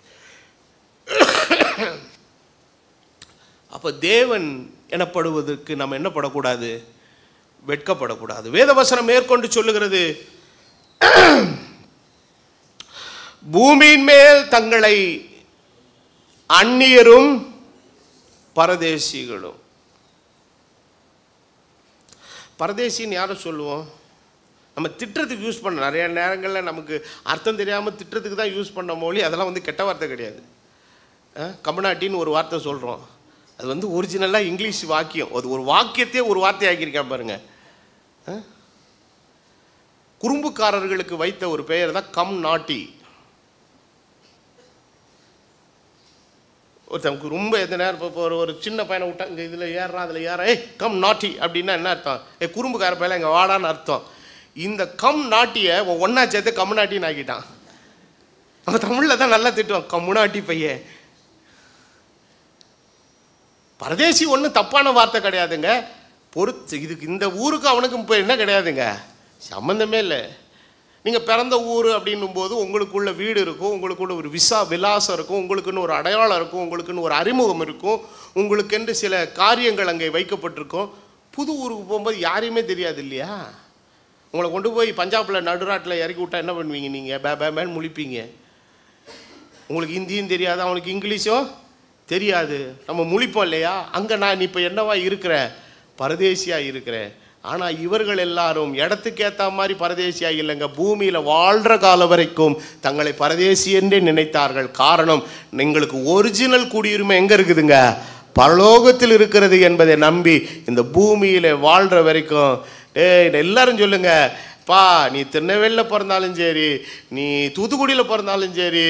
அப்போ தேவன் எனப்படுவதற்கு நம்ம என்ன படக்கூடாது, வெட்கப்படக்கூடாது. வேதவசனம் மேற்கொண்டு சொல்லுகிறது, பூமியின் மேல் தங்களை அந்நியரும் பரதேசிகளும். பரதேசின்னு யாரை சொல்லுவோம்? நம்ம திட்டத்துக்கு யூஸ் பண்ண, நிறைய நேரங்களில் நமக்கு அர்த்தம் தெரியாமல் திட்டத்துக்கு தான் யூஸ் பண்ண மொழி. அதெல்லாம் கெட்ட வார்த்தை கிடையாது. கம்னாட்டின்னு ஒரு வார்த்தை சொல்கிறோம், அது ஒரிஜினலாக இங்கிலீஷ் வாக்கியம். அது ஒரு வாக்கியத்தையே ஒரு வார்த்தை ஆக்கியிருக்கேன் பாருங்க. குறும்புக்காரர்களுக்கு வைத்த ஒரு பெயர் தான் கம் நாட்டி. ஒருத்தவங்க ரொம்ப எந்த நேரம் இப்போ ஒரு சின்ன பையனை விட்டா இங்கே இதில் ஏறான் அதில் ஏற, கம் நாட்டி அப்படின்னா என்ன அர்த்தம்? குறும்புக்கார பையன் இங்கே வாடான்னு அர்த்தம். இந்த கம் நாட்டியை ஒன்றா சேர்த்து கம் நாட்டின்னு ஆக்கிட்டான். அவன் தமிழில் தான் நல்லா திட்டுவான், கம்முனாட்டி பையன். பரதேசி ஒன்றும் தப்பான வார்த்தை கிடையாதுங்க. இதுக்கு இந்த ஊருக்கு அவனுக்கும் இப்போ என்ன கிடையாதுங்க, சம்மந்தமே இல்லை. நீங்கள் பிறந்த ஊர் அப்படின்னும் போது உங்களுக்குள்ள வீடு இருக்கும், உங்களுக்குள்ள ஒரு விலாசம் இருக்கும், உங்களுக்குன்னு ஒரு அடையாளம் இருக்கும், உங்களுக்குன்னு ஒரு அறிமுகம் இருக்கும், உங்களுக்கென்று சில காரியங்கள் அங்கே வைக்கப்பட்டிருக்கும். புது ஊருக்கு போகும்போது யாரையுமே தெரியாது இல்லையா? உங்களை கொண்டு போய் பஞ்சாபில் நடுராட்டில் இறக்கி விட்டா என்ன பண்ணுவீங்க? நீங்கள் பேன்னு முழிப்பீங்க. உங்களுக்கு ஹிந்தியும் தெரியாது, அவனுக்கு இங்கிலீஷும் தெரியாது, நம்ம முழிப்போம் இல்லையா? அங்கே நான் இப்போ என்னவா இருக்கிறேன்? பரதேசியாக இருக்கிறேன். ஆனால் இவர்கள் எல்லாரும் இடத்துக்கு ஏற்ற மாதிரி பரதேசியாக இல்லைங்க, பூமியில் வாழ்கிற காலம் வரைக்கும் தங்களை பரதேசி என்றே நினைத்தார்கள். காரணம், எங்களுக்கு ஒரிஜினல் குடியுரிமை எங்கே இருக்குதுங்க? பரலோகத்தில் இருக்கிறது என்பதை நம்பி இந்த பூமியில் வாழ்கிற வரைக்கும் எல்லாரும் சொல்லுங்க, பா நீ திருநெல்வேலியில் பிறந்தாலும் சரி, நீ தூத்துக்குடியில் பிறந்தாலும் சரி,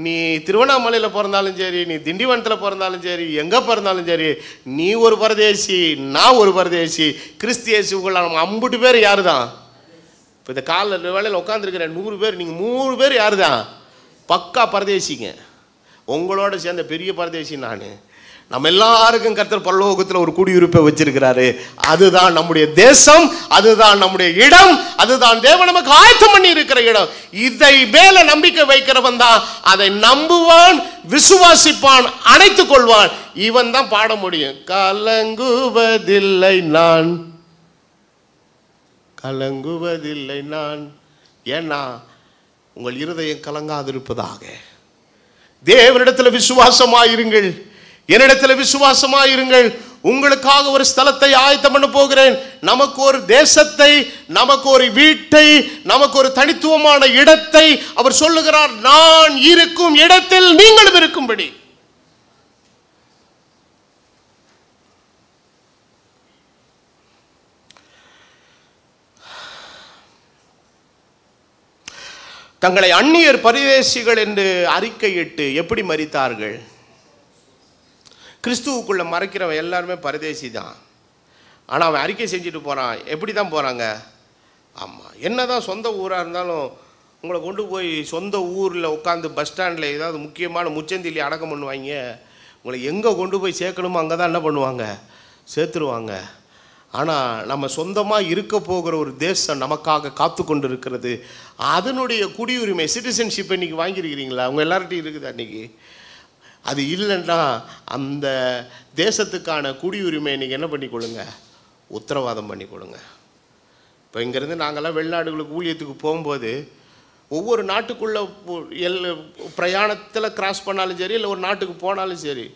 நீ திருவண்ணாமலையில் பிறந்தாலும் சரி, நீ திண்டிவனத்தில் பிறந்தாலும் சரி, எங்கே பிறந்தாலும் சரி, நீ ஒரு பரதேசி, நான் ஒரு பரதேசி. கிறிஸ்து இயேசுக்குள்ள நம்ம 50 பேர் யாரு தான்? இப்போ இந்த காலையில் வேலையில் உட்காந்துருக்கிற 100 பேர், நீங்கள் 3 பேர் யாரு தான்? பக்கா பரதேசிங்க. உங்களோட சேர்ந்த பெரிய பரதேசி நான். நம்ம எல்லாருக்கும் கர்த்தர் பரலோகத்தில் ஒரு குடியிருப்பை வச்சிருக்கிறாரு. அதுதான் நம்முடைய தேசம், அதுதான் நம்முடைய இடம், அதுதான் தேவன் நமக்கு ஆயத்தம் பண்ணி இருக்கிற இடம். இதை மேல நம்பிக்கை வைக்கிறவன் தான் அதை நம்புவான், விசுவாசிப்பான், அணைத்துக் கொள்வான். இவன் தான் பாட முடியும், கலங்குவதில்லை நான், கலங்குவதில்லை நான். ஏன்னா உங்கள் இருதயம் கலங்காதிருப்பதாக. தேவனிடத்தில் விசுவாசமாயிருங்கள், என்னிடத்தில் விசுவாசமாயிருங்கள். உங்களுக்காக ஒரு ஸ்தலத்தை ஆயத்தம் பண்ண போகிறேன். நமக்கு ஒரு தேசத்தை, நமக்கு ஒரு வீட்டை, நமக்கு ஒரு தனித்துவமான இடத்தை அவர் சொல்லுகிறார். நான் இருக்கும் இடத்தில் நீங்களும் இருக்கும்படி. தங்களை அந்நியர் பரதேசிகள் என்று அறிக்கையிட்டு எப்படி மரித்தார்கள்? கிறிஸ்துவுக்குள்ளே மறைக்கிறவன் எல்லாருமே பரதேசி தான். ஆனால் அவன் அறிக்கை செஞ்சுட்டு போகிறான். எப்படி தான் போகிறாங்க? ஆமாம், என்ன தான் சொந்த ஊராக இருந்தாலும் உங்களை கொண்டு போய் சொந்த ஊரில் உட்காந்து பஸ் ஸ்டாண்டில் ஏதாவது முக்கியமான முச்சந்திலி அடக்கம் பண்ணுவாங்க. உங்களை எங்கே கொண்டு போய் சேர்க்கணுமோ அங்கே தான் என்ன பண்ணுவாங்க? சேர்த்துருவாங்க. ஆனால் நம்ம சொந்தமாக இருக்க போகிற ஒரு தேசம் நமக்காக காத்து கொண்டு இருக்கிறது. அதனுடைய குடியுரிமை, சிட்டிசன்ஷிப் இன்றைக்கி வாங்கியிருக்கிறீங்களா? அவங்க எல்லார்ட்டையும் இருக்குது. அன்றைக்கி அது இல்லைன்னா அந்த தேசத்துக்கான குடியுரிமை இன்றைக்கி என்ன பண்ணிக்கொள்ளுங்க? உத்தரவாதம் பண்ணிக்கொள்ளுங்க. இப்போ இங்கேருந்து நாங்கள்லாம் வெளிநாடுகளுக்கு ஊழியத்துக்கு போகும்போது ஒவ்வொரு நாட்டுக்குள்ளே பிரயாணத்தில் கிராஸ் பண்ணாலும் சரி, இல்லை ஒரு நாட்டுக்கு போனாலும் சரி,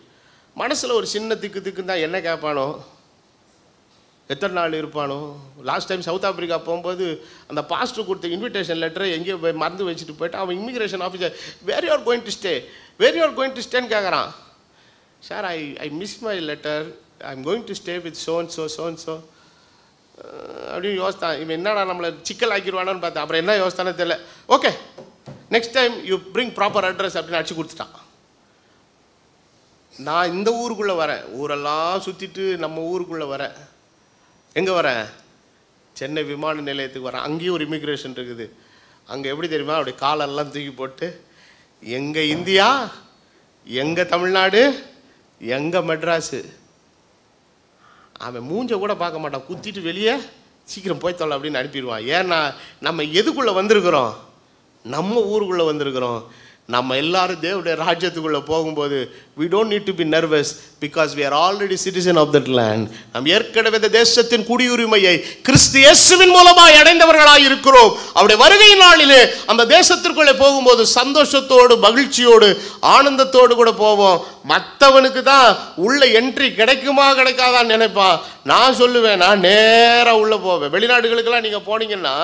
மனசில் ஒரு சின்ன திக்கு தான். என்ன கேட்பானோ, எத்தனை நாள் இருப்பானோ. லாஸ்ட் டைம் சவுத் ஆப்பிரிக்கா போகும்போது அந்த பாஸ்டர் கொடுத்த இன்விடேஷன் லெட்டரை எங்கேயோ போய் மறந்து வச்சுட்டு போயிட்டு அவன் immigration officer, where you are going to stay, where you are going to ஸ்டேன்னு கேட்குறான். Sir, I miss my letter, I am going to stay with so and so அப்படின்னு யோசித்தான். இவன் என்னடா நம்மளை சிக்கல் ஆக்கிடுவானு பார்த்தேன். அப்புறம் என்ன யோசித்தானே தெரியல. Okay, next time you bring proper address அப்படின்னு அடிச்சு கொடுத்துட்டான். நான் இந்த ஊருக்குள்ளே வரேன், ஊரெல்லாம் சுற்றிட்டு நம்ம ஊருக்குள்ளே வரேன். எங்கே வரேன்? சென்னை விமான நிலையத்துக்கு வரேன். அங்கேயும் ஒரு இமிக்ரேஷன் இருக்குது. அங்கே எப்படி தெரியுமா? அப்படி காலெல்லாம் தூக்கி போட்டு, எங்கே இந்தியா, எங்கே தமிழ்நாடு, எங்கே மெட்ராஸு. அவன் மூஞ்ச கூட பார்க்க மாட்டான், குத்திட்டு வெளியே சீக்கிரம் போய் தொல்லை அப்படின்னு அனுப்பிடுவான். ஏன்னா நம்ம எதுக்குள்ளே வந்திருக்கிறோம்? நம்ம ஊருக்குள்ளே வந்திருக்கிறோம். நம்ம எல்லாரும் தேவனுடைய ராஜ்யத்துக்குள்ளே போகும்போது we don't need to be nervous because we are already citizen of that land. நாம் ஏற்கனவே இந்த தேசத்தின் குடியுரிமையை கிறிஸ்து இயேசுவின் மூலமாக அடைந்தவர்களாக இருக்கிறோம். அவருடைய வருகை நாளிலே அந்த தேசத்திற்குள்ளே போகும்போது சந்தோஷத்தோடு, மகிழ்ச்சியோடு, ஆனந்தத்தோடு கூட போவோம். மற்றவனுக்கு தான் உள்ள என்ட்ரி கிடைக்குமா கிடைக்காதான்னு நினைப்பான். நான் சொல்லுவேன், நான் நேராக உள்ளே போவேன். வெளிநாடுகளுக்கெல்லாம் நீங்கள் போனீங்கன்னா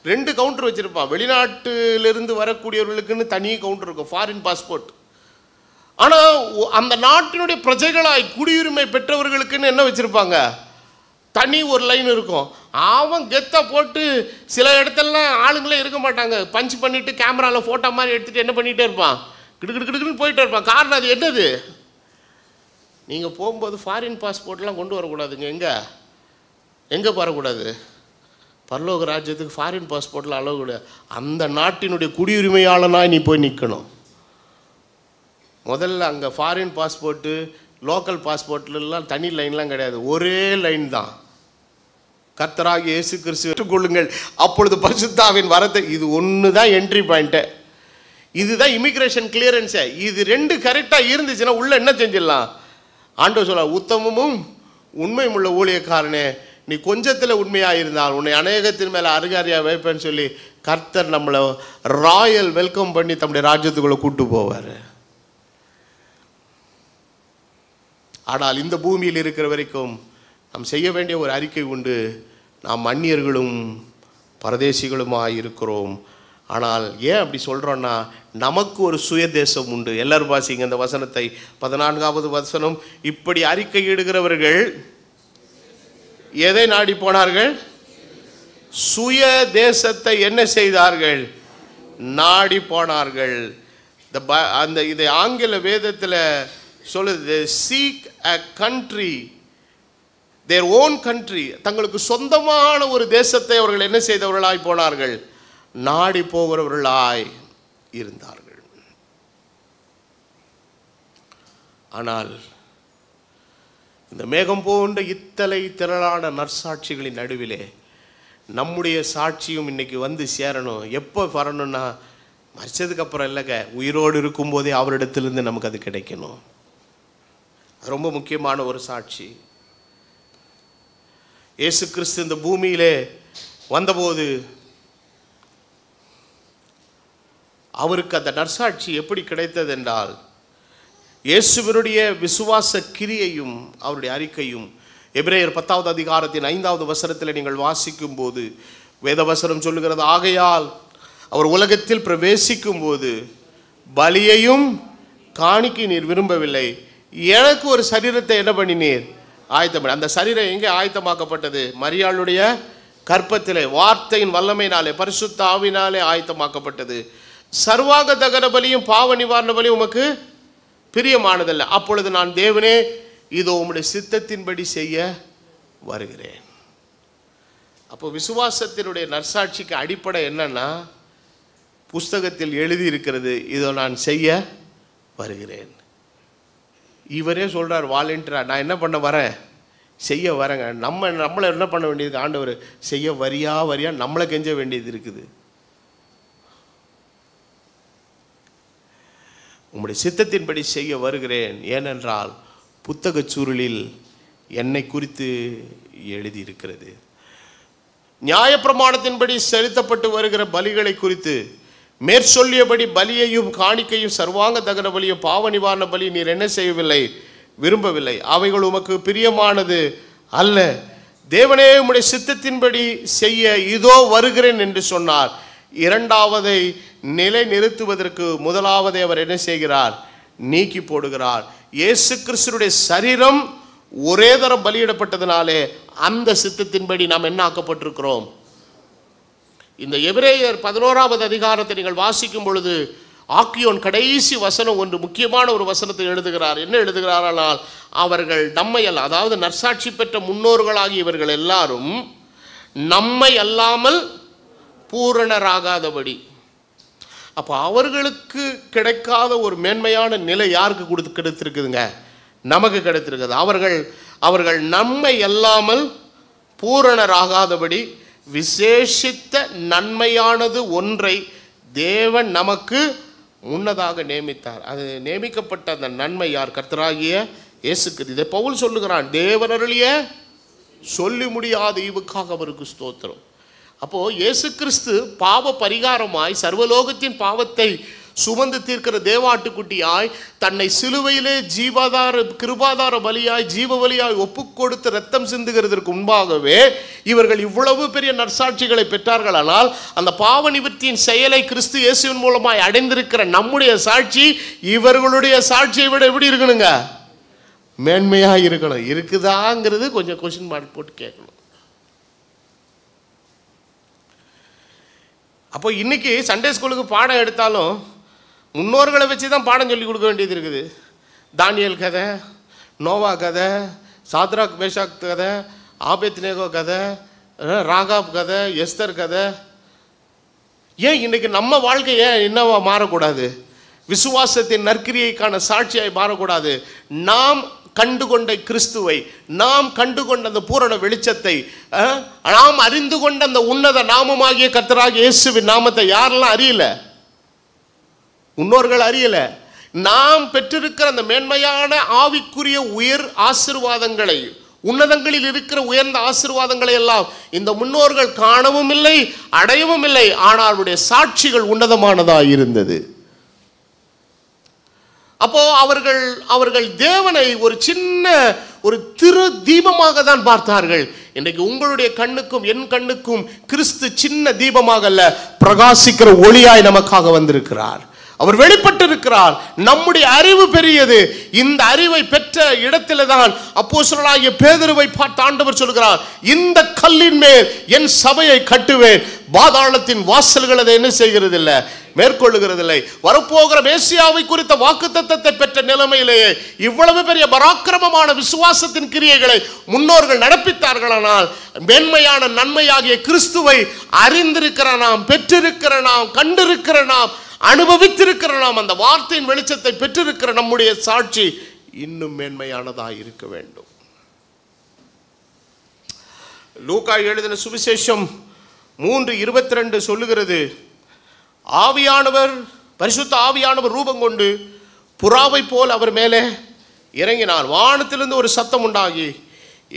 2 கவுண்டர் வச்சுருப்பான். வெளிநாட்டிலிருந்து வரக்கூடியவர்களுக்குன்னு தனி கவுண்டர் இருக்கும், ஃபாரின் பாஸ்போர்ட். ஆனால் அந்த நாட்டினுடைய பிரஜைகளாய் குடியுரிமை பெற்றவர்களுக்குன்னு என்ன வச்சுருப்பாங்க? தனி ஒரு லைன் இருக்கும். அவன் கெத்தை போட்டு சில இடத்துலலாம் ஆளுங்களே இருக்க மாட்டாங்க. பஞ்ச் பண்ணிவிட்டு கேமராவில் ஃபோட்டோ மாதிரி எடுத்துகிட்டு என்ன பண்ணிகிட்டே இருப்பான், கிடுக்கிடுன்னு போயிட்டே இருப்பான். காரணம் அது என்னது? நீங்கள் போகும்போது ஃபாரின் பாஸ்போர்ட்லாம் கொண்டு வரக்கூடாதுங்க. எங்கே வரக்கூடாது? பரலோக ராஜ்யத்துக்கு ஃபாரின் பாஸ்போர்ட்டில் அளவு கிடையாது. அந்த நாட்டினுடைய குடியுரிமையாளனாக நீ போய் நிற்கணும். முதல்ல அங்கே ஃபாரின் பாஸ்போர்ட்டு லோக்கல் பாஸ்போர்ட்லாம் தனி லைன்லாம் கிடையாது, ஒரே லைன் தான். கர்த்தராகிய இயேசு கிறிஸ்து ஏற்றுக்கொள்ளுங்கள், அப்பொழுது பரிசுத்தாவின் வரத்தை. இது ஒன்று தான் என்ட்ரி பாயிண்ட்டு, இதுதான் இமிக்ரேஷன் கிளியரன்ஸை. இது ரெண்டு கரெக்டாக இருந்துச்சுன்னா உள்ளே என்ன செஞ்சிடலாம். ஆண்டவர் சொல்ல, உத்தமமும் உண்மையும் உள்ள ஊழியக்காரனே, நீ கொஞ்சத்தில் உண்மையாக இருந்தால் உன்னை அநேகத்தின் மேலே அதிகாரியாக வைப்பேன்னு சொல்லி கர்த்தர் நம்மளை ராயல் வெல்கம் பண்ணி தம்முடைய ராஜ்யத்துக்குள்ளே கூட்டு போவார். ஆனால் இந்த பூமியில் இருக்கிற வரைக்கும் நாம் செய்ய வேண்டிய ஒரு அறிக்கை உண்டு. நாம் அந்நியர்களும் பரதேசிகளுமாக இருக்கிறோம். ஆனால் ஏன் அப்படி சொல்கிறோன்னா, நமக்கு ஒரு சுயதேசம் உண்டு. எல்லாரும் வாசிங்க இந்த வசனத்தை, 14வது வசனம். இப்படி அறிக்கையிடுகிறவர்கள் எதை நாடி போனார்கள்? சுய தேசத்தை என்ன செய்தார்கள்? நாடி போனார்கள். அந்த இதை ஆங்கில வேதத்தில் சொல்லுது, seek a country, their own country. தங்களுக்கு சொந்தமான ஒரு தேசத்தை அவர்கள் என்ன செய்தவர்களாய் போனார்கள்? நாடி போகிறவர்களாய் இருந்தார்கள். ஆனால் இந்த மேகம் போன்ற இத்தலை திரளான நற்சாட்சிகளின் நடுவிலே நம்முடைய சாட்சியும் இன்னைக்கு வந்து சேரணும். எப்போ வரணும்னா, மரிச்சதுக்கு அப்புறம் இல்லைங்க, உயிரோடு இருக்கும்போதே அவரிடத்திலிருந்து நமக்கு அது கிடைக்கணும். ரொம்ப முக்கியமான ஒரு சாட்சி. இயேசு கிறிஸ்து இந்த பூமியிலே வந்தபோது அவருக்கு அந்த நற்சாட்சி எப்படி கிடைத்தது என்றால், இயேசுவினுடைய விசுவாச கிரியையும் அவருடைய அறிக்கையும். எபிரேயர் 10வது அதிகாரத்தின் 5வது வசனத்தில் நீங்கள் வாசிக்கும் போது வேதவசனம் சொல்லுகிறது, ஆகையால் அவர் உலகத்தில் பிரவேசிக்கும் போது பலியையும் காணிக்கை நீர் விரும்பவில்லை, எனக்கு ஒரு சரீரத்தை என்ன பண்ணினீர்? ஆயத்தம். அந்த சரீரம் எங்கே ஆயத்தமாக்கப்பட்டது? மரியாளுடைய கற்பத்திலே வார்த்தையின் வல்லமையினாலே பரிசுத்த ஆவினாலே ஆயத்தமாக்கப்பட்டது. சர்வாங்க தகன பலியும் பாவ நிவாரண பலியும் உமக்கு பிரியமானதல்ல. அப்பொழுது நான் தேவனே, இதோ உம்முடைய சித்தத்தின்படி செய்ய வருகிறேன். அப்போ விசுவாசத்தினுடைய நற்சாட்சிக்கு அடிப்படை என்னன்னா, புஸ்தகத்தில் எழுதி இருக்கிறது, இதோ நான் செய்ய வருகிறேன். இவரே சொல்கிறார் வாலண்டியராக, நான் என்ன பண்ண வரேன்? செய்ய வரேங்க. நம்மளை என்ன பண்ண வேண்டியது? ஆண்டவர் செய்ய வரியா நம்மளை கெஞ்ச வேண்டியது இருக்குது. உம்முடைய சித்தத்தின்படி செய்ய வருகிறேன், ஏனென்றால் புத்தகச் சுருளில் என்னை குறித்து எழுதியிருக்கிறது. நியாயப்பிரமாணத்தின்படி செலுத்தப்பட்டு வருகிற பலிகளை குறித்து மேற்சொல்லியபடி பலியையும் காணிக்கையும் சர்வாங்க தகன பலியும் பாவ நிவாரண பலி நீர் என்ன செய்யவில்லை? விரும்பவில்லை. அவைகள் உமக்கு பிரியமானது அல்ல. தேவனே, உம்முடைய சித்தத்தின்படி செய்ய இதோ வருகிறேன் என்று சொன்னார். இரண்டாவதை நிலை நிறுத்துவதற்கு முதலாவதை அவர் என்ன செய்கிறார்? நீக்கி போடுகிறார். இயேசு கிறிஸ்துடைய சரீரம் ஒரே தரம் பலியிடப்பட்டதினாலே அந்த சித்தத்தின்படி நாம் என்ன ஆக்கப்பட்டிருக்கிறோம்? இந்த எபிரேயர் 11வது அதிகாரத்தை நீங்கள் வாசிக்கும் பொழுது ஆக்கியோன் கடைசி வசனம் ஒன்று முக்கியமான ஒரு வசனத்தை எழுதுகிறார். என்ன எழுதுகிறார்? ஆனால் அவர்கள் நம்மை அல்ல, அதாவது நற்சாட்சி பெற்ற முன்னோர்களாகி இவர்கள் எல்லாரும் நம்மை அல்லாமல் பூரணராகாதபடி. அப்போ அவர்களுக்கு கிடைக்காத ஒரு மேன்மையான நிலை யாருக்கு கிடைத்திருக்குதுங்க? நமக்கு கிடைத்திருக்குது. அவர்கள் நம்மை அல்லாமல் பூரணராகாதபடி விசேஷித்த நன்மையானது ஒன்றை தேவன் நமக்கு முன்னதாக நியமித்தார். அது நியமிக்கப்பட்ட அந்த நன்மை யார்? கர்த்தராகிய இயேசு கிறிஸ்து. இதை பவுல் சொல்லுகிறான், தேவன் அருளிய சொல்லி முடியாத ஈவுக்காக அவருக்கு ஸ்தோத்திரம். அப்போது இயேசு கிறிஸ்து பாவ பரிகாரமாய் சர்வலோகத்தின் பாவத்தை சுமந்து தீர்க்கிற தேவாட்டுக்குட்டியாய் தன்னை சிலுவையிலே கிருபாதார பலியாய் ஜீவ பலியாய் ஒப்பு கொடுத்து ரத்தம் சிந்துகிறதற்கு முன்பாகவே இவர்கள் இவ்வளவு பெரிய நற்சாட்சிகளை பெற்றார்கள். ஆனால் அந்த பாவ நிவர்த்தியின் செயலை கிறிஸ்து இயேசுவின் மூலமாய் அடைந்திருக்கிற நம்முடைய சாட்சி இவர்களுடைய சாட்சியை விட எப்படி இருக்கணுங்க? மேன்மையாக இருக்கணும். இருக்குதாங்கிறது கொஞ்சம் கொஸ்டின் மார்க் போட்டு கேட்கணும். அப்போ இன்னைக்கு சண்டே ஸ்கூலுக்கு பாடம் எடுத்தாலும் முன்னோர்களை வச்சு தான் பாடம் சொல்லி கொடுக்க வேண்டியது இருக்குது. தானியல் கதை, நோவா கதை, சாத்ராக் மேஷாக் கதை, ஆபேத்நேகோ கதை, ராகாப் கதை, எஸ்தர் கதை. ஏன் இன்னைக்கு நம்ம வாழ்க்கை ஏன் என்னவா மாறக்கூடாது? விசுவாசத்தின் நற்கிரியைக்கான சாட்சியாய் மாறக்கூடாது. நாம் கண்டுகொண்ட கிறிஸ்துவை, நாம் கண்டுகொண்ட அந்த பூரண வெளிச்சத்தை, நாம் அறிந்து கொண்ட அந்த உன்னத நாமமாகிய கர்த்தராகிய இயேசுவின் நாமத்தை யாரெல்லாம் அறியல? முன்னோர்கள் அறியல. நாம் பெற்றிருக்கிற அந்த மேன்மையான ஆவிக்குரிய உயர் ஆசீர்வாதங்களை, உன்னதங்களில் இருக்கிற உயர்ந்த ஆசீர்வாதங்களை எல்லாம் இந்த முன்னோர்கள் காணவும் இல்லை, அடையவும் இல்லை. ஆனால் அவருடைய சாட்சிகள் உன்னதமானதாக இருந்தது. அப்போ அவர்கள் தேவனை ஒரு சின்ன ஒரு திரு தீபமாக தான் பார்த்தார்கள். இன்றைக்கு உங்களுடைய கண்ணுக்கும் என் கண்ணுக்கும் கிறிஸ்து சின்ன தீபமாக அல்ல, பிரகாசிக்கிற ஒளியாய் நமக்காக வந்திருக்கிறார். அவர் வெளிப்பட்டிருக்கிறார். நம்முடைய அறிவு பெரியது. இந்த அறிவை பெற்ற இடத்திலே தான் அப்போஸ்தலனாகிய பேதுருவை பார்த்து ஆண்டவர் சொல்கிறார், இந்த கல்லின் மேல் என் சபையை கட்டுவேன், பாதாளத்தின் வாசல்கள் அதை என்ன செய்கிறது இல்லை, மேற்கொள்ளுகிறதில்லை. வரப்போகிற மேசியாவை குறித்த வாக்குத்தத்தத்தை பெற்ற நிலைமையிலேயே இவ்வளவு பெரிய பராக்கிரமமான விசுவாசத்தின் கிரியைகளை முன்னோர்கள் நடப்பித்தார்களானால், மேன்மையான நன்மையாகிய கிறிஸ்துவை அறிந்திருக்கிற நாம், பெற்றிருக்கிற நாம், கண்டிருக்கிற நாம், அனுபவித்திருக்கிற நாம், அந்த வார்த்தையின் வெளிச்சத்தை பெற்றிருக்கிற நம்முடைய சாட்சி இன்னும் மேன்மையானதாக இருக்க வேண்டும். லூக்கா எழுதின சுவிசேஷம் 3:22 சொல்லுகிறது, ஆவியானவர், பரிசுத்த ஆவியானவர் ரூபம் கொண்டு புறாவை போல் அவர் மேலே இறங்கினார். வானத்திலிருந்து ஒரு சத்தம் உண்டாகி,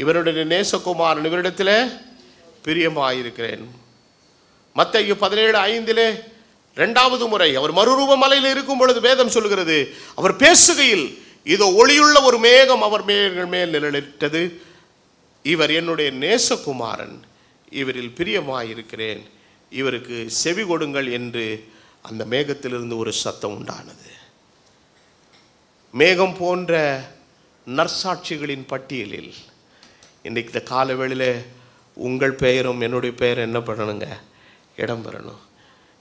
இவருடைய நேசகுமாரன், இவரிடத்தில் பிரியமாயிருக்கிறேன். மத்தேயு 17:5 இரண்டாவது முறை அவர் மறுரூப மலையில் இருக்கும் பொழுது வேதம் சொல்லுகிறது, அவர் பேசுகையில் இதோ ஒளியுள்ள ஒரு மேகம் அவர் மேல் நிழலிட்டது, இவர் என்னுடைய நேசகுமாரன், இவரில் பிரியமாயிருக்கிறேன், இவருக்கு செவி கொடுங்கள் என்று அந்த மேகத்திலிருந்து ஒரு சத்தம் உண்டானது. மேகம் போன்ற நற்சாட்சிகளின் பட்டியலில் இன்றைக்கு இந்த காலவேளையில் உங்கள் பெயரும் என்னுடைய பெயரும் என்ன பண்ணணுங்க, இடம் பெறணும்.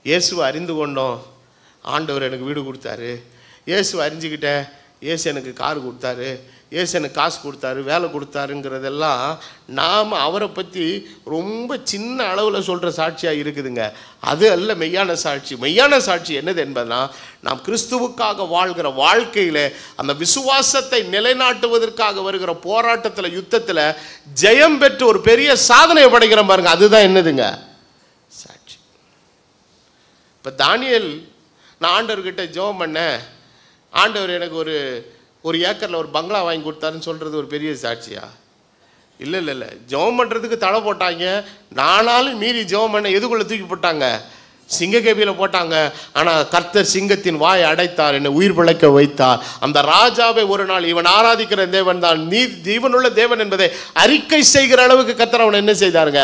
இயேசுவை அறிந்து கொண்டோம், ஆண்டவர் எனக்கு வீடு கொடுத்தாரு. இயேசுவை அறிஞ்சிக்கிட்டேன், இயேசு எனக்கு கார் கொடுத்தாரு, இயேசு எனக்கு காசு கொடுத்தாரு, வேலை கொடுத்தாருங்கிறதெல்லாம் நாம் அவரை பற்றி ரொம்ப சின்ன அளவில் சொல்கிற சாட்சியாக இருக்குதுங்க. அது அல்ல மெய்யான சாட்சி. மெய்யான சாட்சி என்னது என்பதுனா, நாம் கிறிஸ்துவுக்காக வாழ்கிற வாழ்க்கையில் அந்த விசுவாசத்தை நிலைநாட்டுவதற்காக வருகிற போராட்டத்தில், யுத்தத்தில் ஜெயம் பெற்று ஒரு பெரிய சாதனை படைக்கிற பாருங்க, அதுதான் என்னதுங்க சாட்சி. இப்போ தானியேல், நான் ஆண்டவர்கிட்ட ஜெபம் பண்ணேன், ஆண்டவர் எனக்கு ஒரு ஏக்கரில் ஒரு பங்களா வாங்கி கொடுத்தாருன்னு சொல்கிறது ஒரு பெரிய சாட்சியா? இல்லை. ஜெபம் பண்ணுறதுக்கு தடை போட்டாங்க. நானாலும் மீறி ஜெபம் பண்ண எதுக்குள்ளே தூக்கி போட்டாங்க, சிங்கக்கேபியில் போட்டாங்க. ஆனால் கர்த்தர் சிங்கத்தின் வாயை அடைத்தார், என்னை உயிர் பிழைக்க வைத்தார். அந்த ராஜாவை ஒரு நாள் இவன் ஆராதிக்கிற தேவன் தான் நீ ஜீவனுள்ள தேவன் என்பதை அறிக்கை செய்கிற அளவுக்கு கர்த்தர் அவனை என்ன செய்தாருங்க,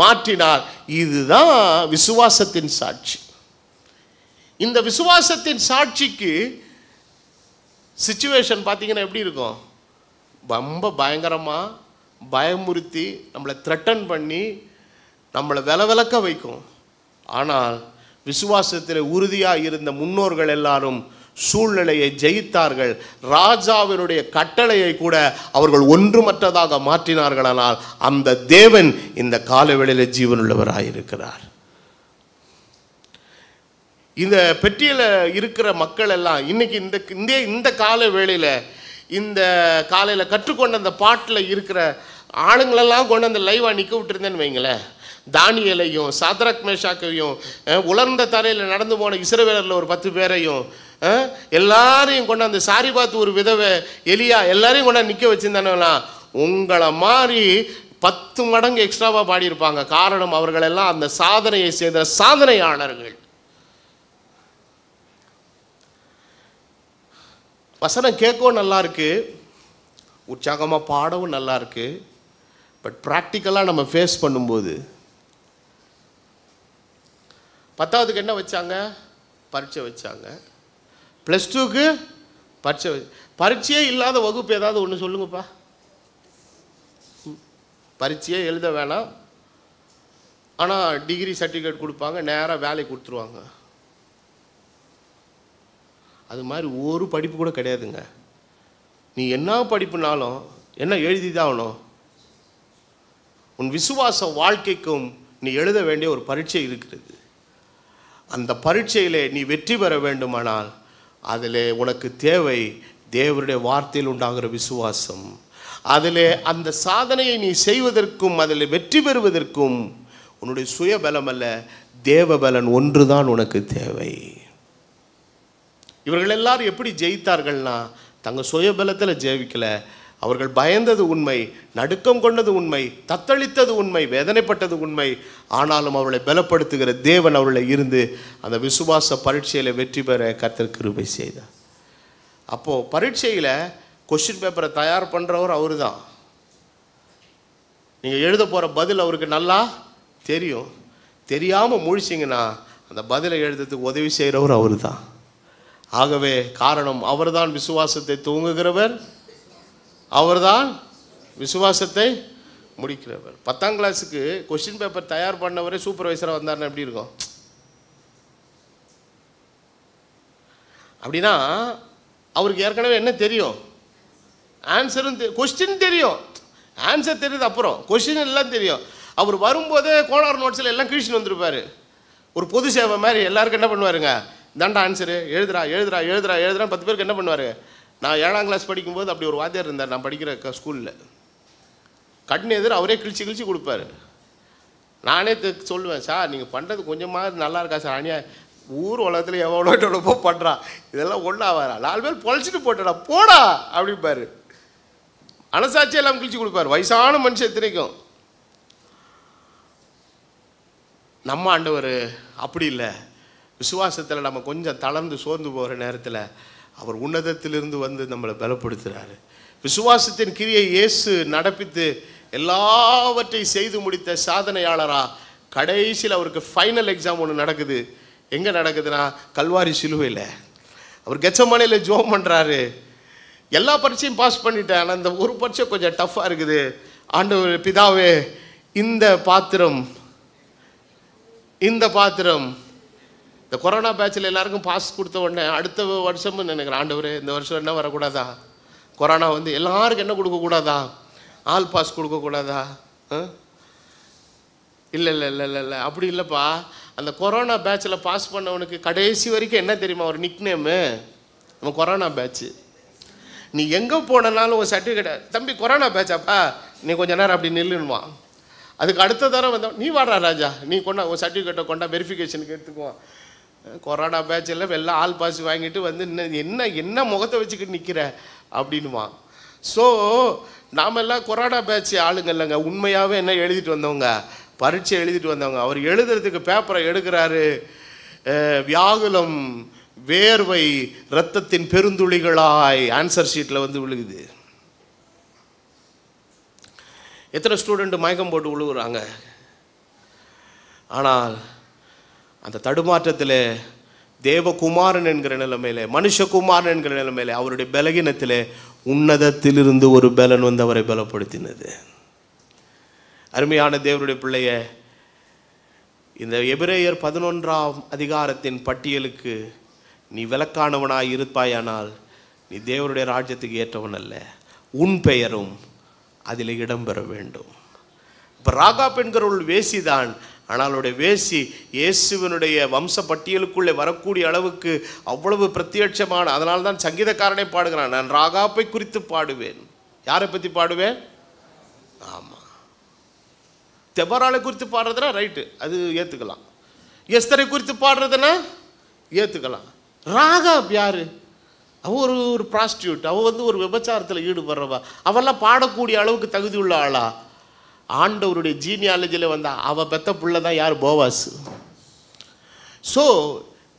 மாற்றினார். இதுதான் விசுவாசத்தின் சாட்சி. இந்த விசுவாசத்தின் சாட்சிக்கு சிச்சுவேஷன் பார்த்தீங்கன்னா எப்படி இருக்கும், ரொம்ப பயங்கரமாக பயமுறுத்தி நம்மளை த்ரெட்டன் பண்ணி நம்மளை விலக்க வைக்கும். ஆனால் விசுவாசத்தில் உறுதியாக இருந்த முன்னோர்கள் எல்லாரும் சூழ்நிலையை ஜெயித்தார்கள். ராஜாவினுடைய கட்டளையை கூட அவர்கள் ஒன்றுமற்றதாக மாற்றினார்களானால் அந்த தேவன் இந்த காலவேளையில் ஜீவனுள்ளவராயிருக்கிறார். இந்த பெட்டியில் இருக்கிற மக்கள் எல்லாம் இன்னைக்கு இந்த கால வேளையில், இந்த காலையில் கற்றுக்கொண்ட அந்த பாட்டில் இருக்கிற ஆளுங்களெல்லாம் கொண்டு அந்த லைவாக நிற்க விட்டுருந்தேன்னு வைங்களேன், தானியேலையும் சாத்ராக் மேஷாக்கையும் உலர்ந்த தலையில் நடந்து போன இஸ்ரவேலரில் ஒரு 10 பேரையும் எல்லாரையும் கொண்டு அந்த சாரிபாத் ஒரு விதவை எலியா எல்லாரையும் கொண்டு நிற்க வச்சுருந்தானுங்களா, உங்களை மாதிரி 10 மடங்கு எக்ஸ்ட்ராவாக பாடியிருப்பாங்க. காரணம், அவர்களெல்லாம் அந்த சாதனையை செய்த சாதனையாளர்கள். வசனம் கேட்கவும் நல்லா இருக்கு, உற்சாகமாக பாடவும் நல்லா இருக்கு. பட் ப்ராக்டிக்கலாக நம்ம ஃபேஸ் பண்ணும்போது, 10ஆவதுக்கு என்ன வச்சாங்க, பரீட்சை வச்சாங்க. +2க்கு பரீட்சையே இல்லாத வகுப்பு ஏதாவது ஒன்று சொல்லுங்கப்பா. பரீட்சையே எழுத வேணாம், ஆனால் டிகிரி சர்டிஃபிகேட் கொடுப்பாங்க, நேராக வேலைக்கு கொடுத்துருவாங்க. அது மாதிரி ஒரு படிப்பு கூட கிடையாதுங்க. நீ என்ன படிப்புனாலும் என்ன எழுதி தான் ஆகணும். உன் விசுவாச வாழ்க்கைக்கும் நீ எழுத வேண்டிய ஒரு பரீட்சை இருக்கிறது. அந்த பரீட்சையிலே நீ வெற்றி பெற வேண்டுமானால் அதில் உனக்கு தேவை தேவனுடைய வார்த்தையில் உண்டாகிற விசுவாசம். அதில் அந்த சாதனையை நீ செய்வதற்கும் அதில் வெற்றி பெறுவதற்கும் உன்னுடைய சுயபலம் அல்ல, தேவபலன் ஒன்று தான் உனக்கு தேவை. இவர்கள் எல்லாரும் எப்படி ஜெயித்தார்கள்னா, தங்கள் சுயபலத்தில் ஜெயிக்கல. அவர்கள் பயந்தது உண்மை, நடுக்கம் கொண்டது உண்மை, தத்தளித்தது உண்மை, வேதனைப்பட்டது உண்மை. ஆனாலும் அவர்களை பலப்படுத்துகிற தேவன் அவர்களை இருந்து அந்த விசுவாச பரீட்சையில் வெற்றி பெற கர்த்தர் கிருபை செய்தார். அப்போது பரீட்சையில் கொஸ்டின் பேப்பரை தயார் பண்ணுறவர் அவர் தான். நீங்கள் எழுத போகிற பதில் அவருக்கு நல்லா தெரியும். தெரியாமல் முழிச்சிங்கன்னா அந்த பதிலை எழுதுறதுக்கு உதவி செய்கிறவர் அவர் தான். ஆகவே காரணம், அவர்தான் விசுவாசத்தை தூங்குகிறவர், அவர்தான் விசுவாசத்தை முடிக்கிறவர். 10ஆம் கிளாஸுக்கு கொஸ்டின் பேப்பர் தயார் பண்ணவரே சூப்பர்வைசராக வந்தார்னா எப்படி இருக்கும்? அப்படின்னா அவருக்கு ஏற்கனவே என்ன தெரியும்? ஆன்சரும் கொஸ்டின் தெரியும், ஆன்சர் தெரியுது, அப்புறம் கொஸ்டின் எல்லாம் தெரியும். அவர் வரும்போதே கோளாறு நோட்ஸில் எல்லாம் கிழிச்சுன்னு வந்திருப்பார். ஒரு பொது சேவை மாதிரி எல்லாருக்கும் என்ன பண்ணுவாருங்க, இதாண்டா ஆன்சரு, எழுதுறா எழுதுறா எழுதுறா எழுதுறான்னு 10 பேருக்கு என்ன பண்ணுவார்? நான் 7ஆம் கிளாஸ் படிக்கும்போது அப்படி ஒரு வாத்தியார் இருந்தார். நான் படிக்கிற ஸ்கூலில் கண்ணு எதிர அவரே கிழிச்சு கொடுப்பார். நானே சொல்லுவேன், சார் நீங்கள் பண்ணுறது கொஞ்சமாக நல்லா இருக்கா சார், அணியா ஊர் உலகத்தில் எவ்வளோ பண்ணுறான், இதெல்லாம் ஒன்றா வரா, 4 பேர் பொழைச்சிட்டு போட்டடா போடா அப்படிப்பாரு. மனசாட்சி எல்லாம் கிழிச்சு கொடுப்பார். வயசான மனுஷன் எத்தனைக்கும். நம்ம ஆண்டவர் அப்படி இல்லை. விசுவாசத்தில் நம்ம கொஞ்சம் தளர்ந்து சோர்ந்து போகிற நேரத்தில் அவர் உன்னதத்திலிருந்து வந்து நம்மளை பலப்படுத்துகிறாரு. விசுவாசத்தின் கிரியை இயேசு நடப்பித்து எல்லாவற்றையும் செய்து முடித்த சாதனையாளராக கடைசியில் அவருக்கு ஃபைனல் எக்ஸாம் ஒன்று நடக்குது. எங்கே நடக்குதுன்னா கல்வாரி சிலுவையில். அவர் கெத்செமனேயில் ஜெபம் பண்ணுறாரு. எல்லா பரீட்சையும் பாஸ் பண்ணிட்டேன், ஆனால் அந்த ஒரு பரீட்சை கொஞ்சம் டஃப்பாக இருக்குது. ஆண்டவர், பிதாவே இந்த பாத்திரம் இந்த கொரோனா பேட்சில் எல்லாருக்கும் பாஸ் கொடுத்த உடனே அடுத்த வருஷமும் நினைக்கிறேன், ஆண்டவர் இந்த வருஷம் என்ன வரக்கூடாதா, கொரோனா வந்து எல்லாருக்கும் என்ன கொடுக்கக்கூடாதா, ஆல் பாஸ் கொடுக்கக்கூடாதா? இல்லை இல்லை இல்லை இல்லை இல்லை அப்படி இல்லைப்பா. அந்த கொரோனா பேட்சில் பாஸ் பண்ணவனுக்கு கடைசி வரைக்கும் என்ன தெரியுமா ஒரு நிக்நேமு? நம்ம கொரோனா பேட்ச்சு. நீ எங்கே போனாலும் ஒரு சர்டிஃபிகேட், தம்பி கொரோனா பேட்சாப்பா, நீ கொஞ்ச நேரம் அப்படி நில்லுன்னுவான். அதுக்கு அடுத்த தரம் வந்தோம், நீ வாடா ராஜா, நீ கொண்டா ஒரு சர்டிஃபிகேட்டை கொண்டா வெரிஃபிகேஷனுக்கு எடுத்துக்குவான். கொரோனா பேட்சில் எல்லாம் ஆல் பாஸ் வாங்கிட்டு வந்து என்ன முகத்தை வச்சுக்கிட்டு நிற்கிற அப்படின்வான். ஸோ நாம் எல்லாம் கொரோனா பேட்ச் ஆளுங்க இல்லைங்க, உண்மையாகவே என்ன எழுதிட்டு வந்தவங்க, பரீட்சை எழுதிட்டு வந்தவங்க. அவர் எழுதுறதுக்கு பேப்பரை எடுக்கிறாரு. வியாகுலம், வேர்வை, இரத்தத்தின் பெருந்துளிகளாய் ஆன்சர் ஷீட்டில் வந்து விழுகுது. எத்தனை ஸ்டூடெண்ட் மயக்கம் போட்டு விழுகுறாங்க. ஆனால் அந்த தடுமாற்றத்தில் தேவகுமாரன் என்கிற நிலைமையில், மனுஷகுமாரன் என்கிற நிலைமையில், அவருடைய பலகீனத்தில் உன்னதத்திலிருந்து ஒரு பலன் வந்து அவரை பலப்படுத்தினது. அருமையான தேவனுடைய பிள்ளைய, இந்த எபிரேயர் 11ஆம் அதிகாரத்தின் பட்டியலுக்கு நீ விலக்கானவனாய் இருப்பாயானால் நீ தேவனுடைய ராஜ்யத்துக்கு ஏற்றவன் அல்ல. உன் பெயரும் அதில் இடம்பெற வேண்டும். இப்போ ராகாப் என்கிறவள் வேசிதான். ஆனால் அவருடைய வேசி இயேசுவினுடைய வம்ச பட்டியலுக்குள்ளே வரக்கூடிய அளவுக்கு அவ்வளவு பிரத்யட்சமான. அதனால தான் சங்கீதக்காரனை பாடுகிறான், நான் ராகாப்பை குறித்து பாடுவேன். யாரை பற்றி பாடுவேன்? ஆமாம், தெபராளை குறித்து பாடுறதுனா ரைட்டு, அது ஏற்றுக்கலாம். எஸ்தரை குறித்து பாடுறதுன்னா ஏற்றுக்கலாம். ராகாப் யாரு? அவள் ஒரு ப்ராஸ்டியூட், அவள் வந்து ஒரு விபச்சாரத்தில் ஈடுபடுறவா. அவெல்லாம் பாடக்கூடிய அளவுக்கு தகுதி உள்ள ஆளா? ஆண்டவருடைய ஜீனியாலஜியில் வந்தா அவள் பெத்த பிள்ளை தான் யார்? போவாஸ். ஸோ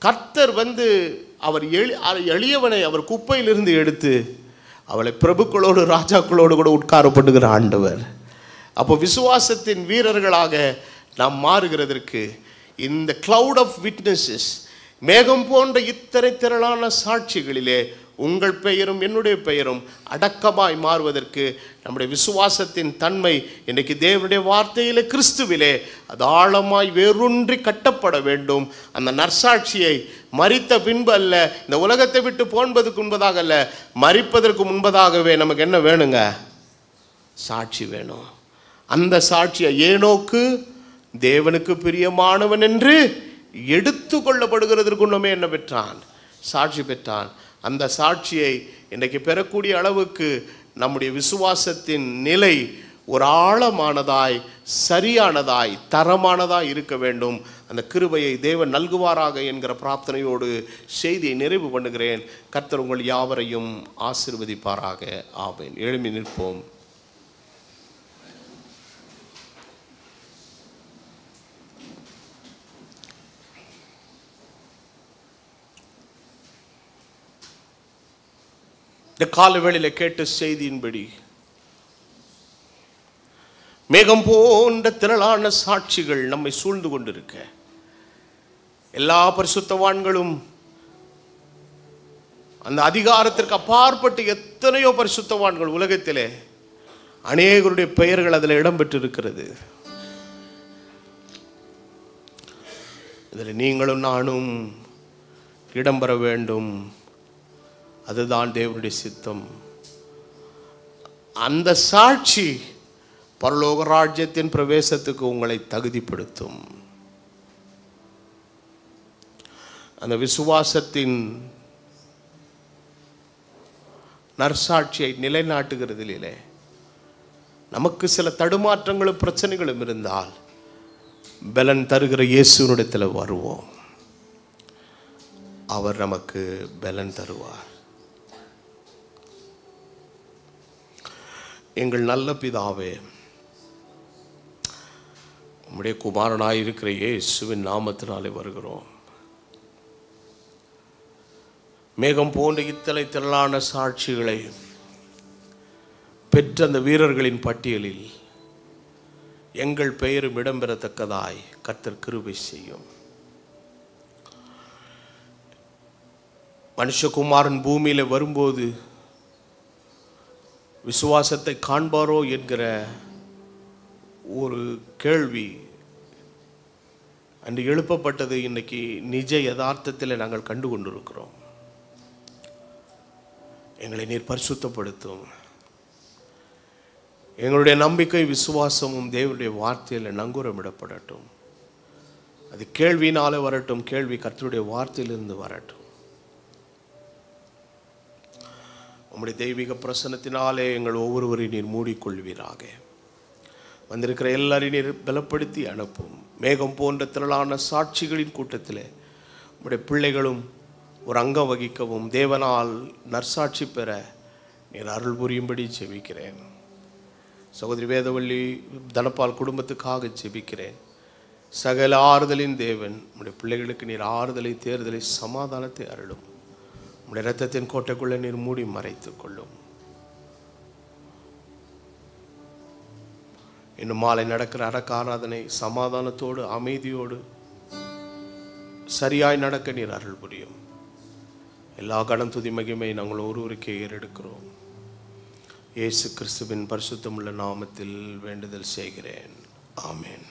கர்த்தர் வந்து அவர் எளியவனை அவர் குப்பையிலிருந்து எடுத்து அவளை பிரபுக்களோடு ராஜாக்களோடு கூட உட்காரப்படுகிற ஆண்டவர். அப்போ விசுவாசத்தின் வீரர்களாக நாம் மாறுகிறதற்கு இந்த கிளவுட் ஆஃப் விட்னஸஸ், மேகம் போன்ற இத்தனை திரளான சாட்சிகளிலே உங்கள் பெயரும் என்னுடைய பெயரும் அடக்கமாய் மாறுவதற்கு நம்முடைய விசுவாசத்தின் தன்மை இன்றைக்கு தேவனுடைய வார்த்தையிலே கிறிஸ்துவிலே அது ஆழமாய் வேரூன்றி கட்டப்பட வேண்டும். அந்த நற்சாட்சியை மரித்த பின்பு அல்ல, இந்த உலகத்தை விட்டு போன்பதற்கு முன்பதாக அல்ல, மரிப்பதற்கு முன்பதாகவே நமக்கு என்ன வேணுங்க? சாட்சி வேணும். அந்த சாட்சியை ஏனோக்கு தேவனுக்கு பிரியமானவன் என்று எடுத்து கொள்ளப்படுகிறதற்கு ஒன்றுமே என்ன பெற்றான்? சாட்சி பெற்றான். அந்த சாட்சியை இன்றைக்கு பெறக்கூடிய அளவுக்கு நம்முடைய விசுவாசத்தின் நிலை ஒரு ஆழமானதாய், சரியானதாய், தரமானதாய் இருக்க வேண்டும். அந்த கிருபையை தேவன் நல்குவாராக என்கிற பிரார்த்தனையோடு செய்தியை நிறைவு பண்ணுகிறேன். கர்த்தர் உங்கள் யாவரையும் ஆசீர்வதிப்பாராக. ஆமென். எழும்பி நிற்போம். இந்த கால வேளையில் கேட்ட செய்தியின்படி மேகம் போன்ற திரளான சாட்சிகள் நம்மை சூழ்ந்து கொண்டிருக்க, எல்லா பரிசுத்தவான்களும் அந்த அதிகாரத்திற்கு அப்பாற்பட்டு எத்தனையோ பரிசுத்தவான்கள் உலகத்திலே அநேகருடைய பெயர்கள் அதில் இடம்பெற்றிருக்கிறது. இதில் நீங்களும் நானும் இடம்பெற வேண்டும். அதுதான் தேவனுடைய சித்தம். அந்த சாட்சி பரலோக ராஜ்யத்தின் பிரவேசத்துக்கு உங்களை தகுதிப்படுத்தும். அந்த விசுவாசத்தின் நற்சாட்சியை நிலைநாட்டுகிறதிலே நமக்கு சில தடுமாற்றங்களும் பிரச்சனைகளும் இருந்தால் பலன் தருகிற இயேசுவினிடத்தில் வருவோம். அவர் நமக்கு பலன் தருவார். எங்கள் நல்ல பிதாவே, உம்முடைய குமாரனாயிருக்கிற இயேசுவின் நாமத்தினாலே வருகிறோம். மேகம் போன்ற இத்தனை திரளான சாட்சிகளை பெற்ற அந்த வீரர்களின் பட்டியலில் எங்கள் பெயரும் இடம்பெறத்தக்கதாய் கர்த்தர் கிருபை செய்யும். மனுஷகுமாரன் பூமியில் வரும்போது விசுவாசத்தை காண்பாரோ என்கிற ஒரு கேள்வி அன்று எழுப்பப்பட்டது. இன்னைக்கு நிஜ யதார்த்தத்தில் நாங்கள் கண்டு கொண்டிருக்கிறோம். எங்களை நீர் பரிசுத்தப்படுத்தும். எங்களுடைய நம்பிக்கை விசுவாசமும் தேவனுடைய வார்த்தையில் நங்கூரமிடப்படட்டும். அது கேள்வியினாலே வரட்டும், கேள்வி கர்த்தருடைய வார்த்தையிலிருந்து வரட்டும். உம்முடைய தெய்வீக பிரசன்னத்தினாலே எங்கள் ஒவ்வொருவரையும் நீர் மூடிக்கொள்வீராக. வந்திருக்கிற எல்லாரையும் நீர் பலப்படுத்தி அனுப்பும். மேகம் போன்ற திரளான சாட்சிகளின் கூட்டத்தில் உம்முடைய பிள்ளைகளும் ஒரு அங்கம் வகிக்கவும், தேவனால் நற்சாட்சி பெற நீர் அருள் புரியும்படி ஜெபிக்கிறேன். சகோதரி வேதவள்ளி தனபால் குடும்பத்துக்காக ஜெபிக்கிறேன். சகல ஆறுதலின் தேவன் உம்முடைய பிள்ளைகளுக்கு நீர் ஆறுதலை, தேர்தலை, சமாதானத்தை அருளும். உம்முடைய இரத்தத்தின் கோட்டைக்குள்ளே நீர் மூடி மறைத்துக் கொள்ளும். இன்னும் மாலை நடக்கிற அடக்க ஆராதனை சமாதானத்தோடு, அமைதியோடு, சரியாய் நடக்க நீர் அருள் புரியும். எல்லா கனம் துதி மகிமை நாங்கள் ஒருவருக்கே ஏறெடுக்கிறோம். இயேசு கிறிஸ்துவின் பரிசுத்தமுள்ள நாமத்தில் வேண்டுதல் செய்கிறேன். ஆமென்.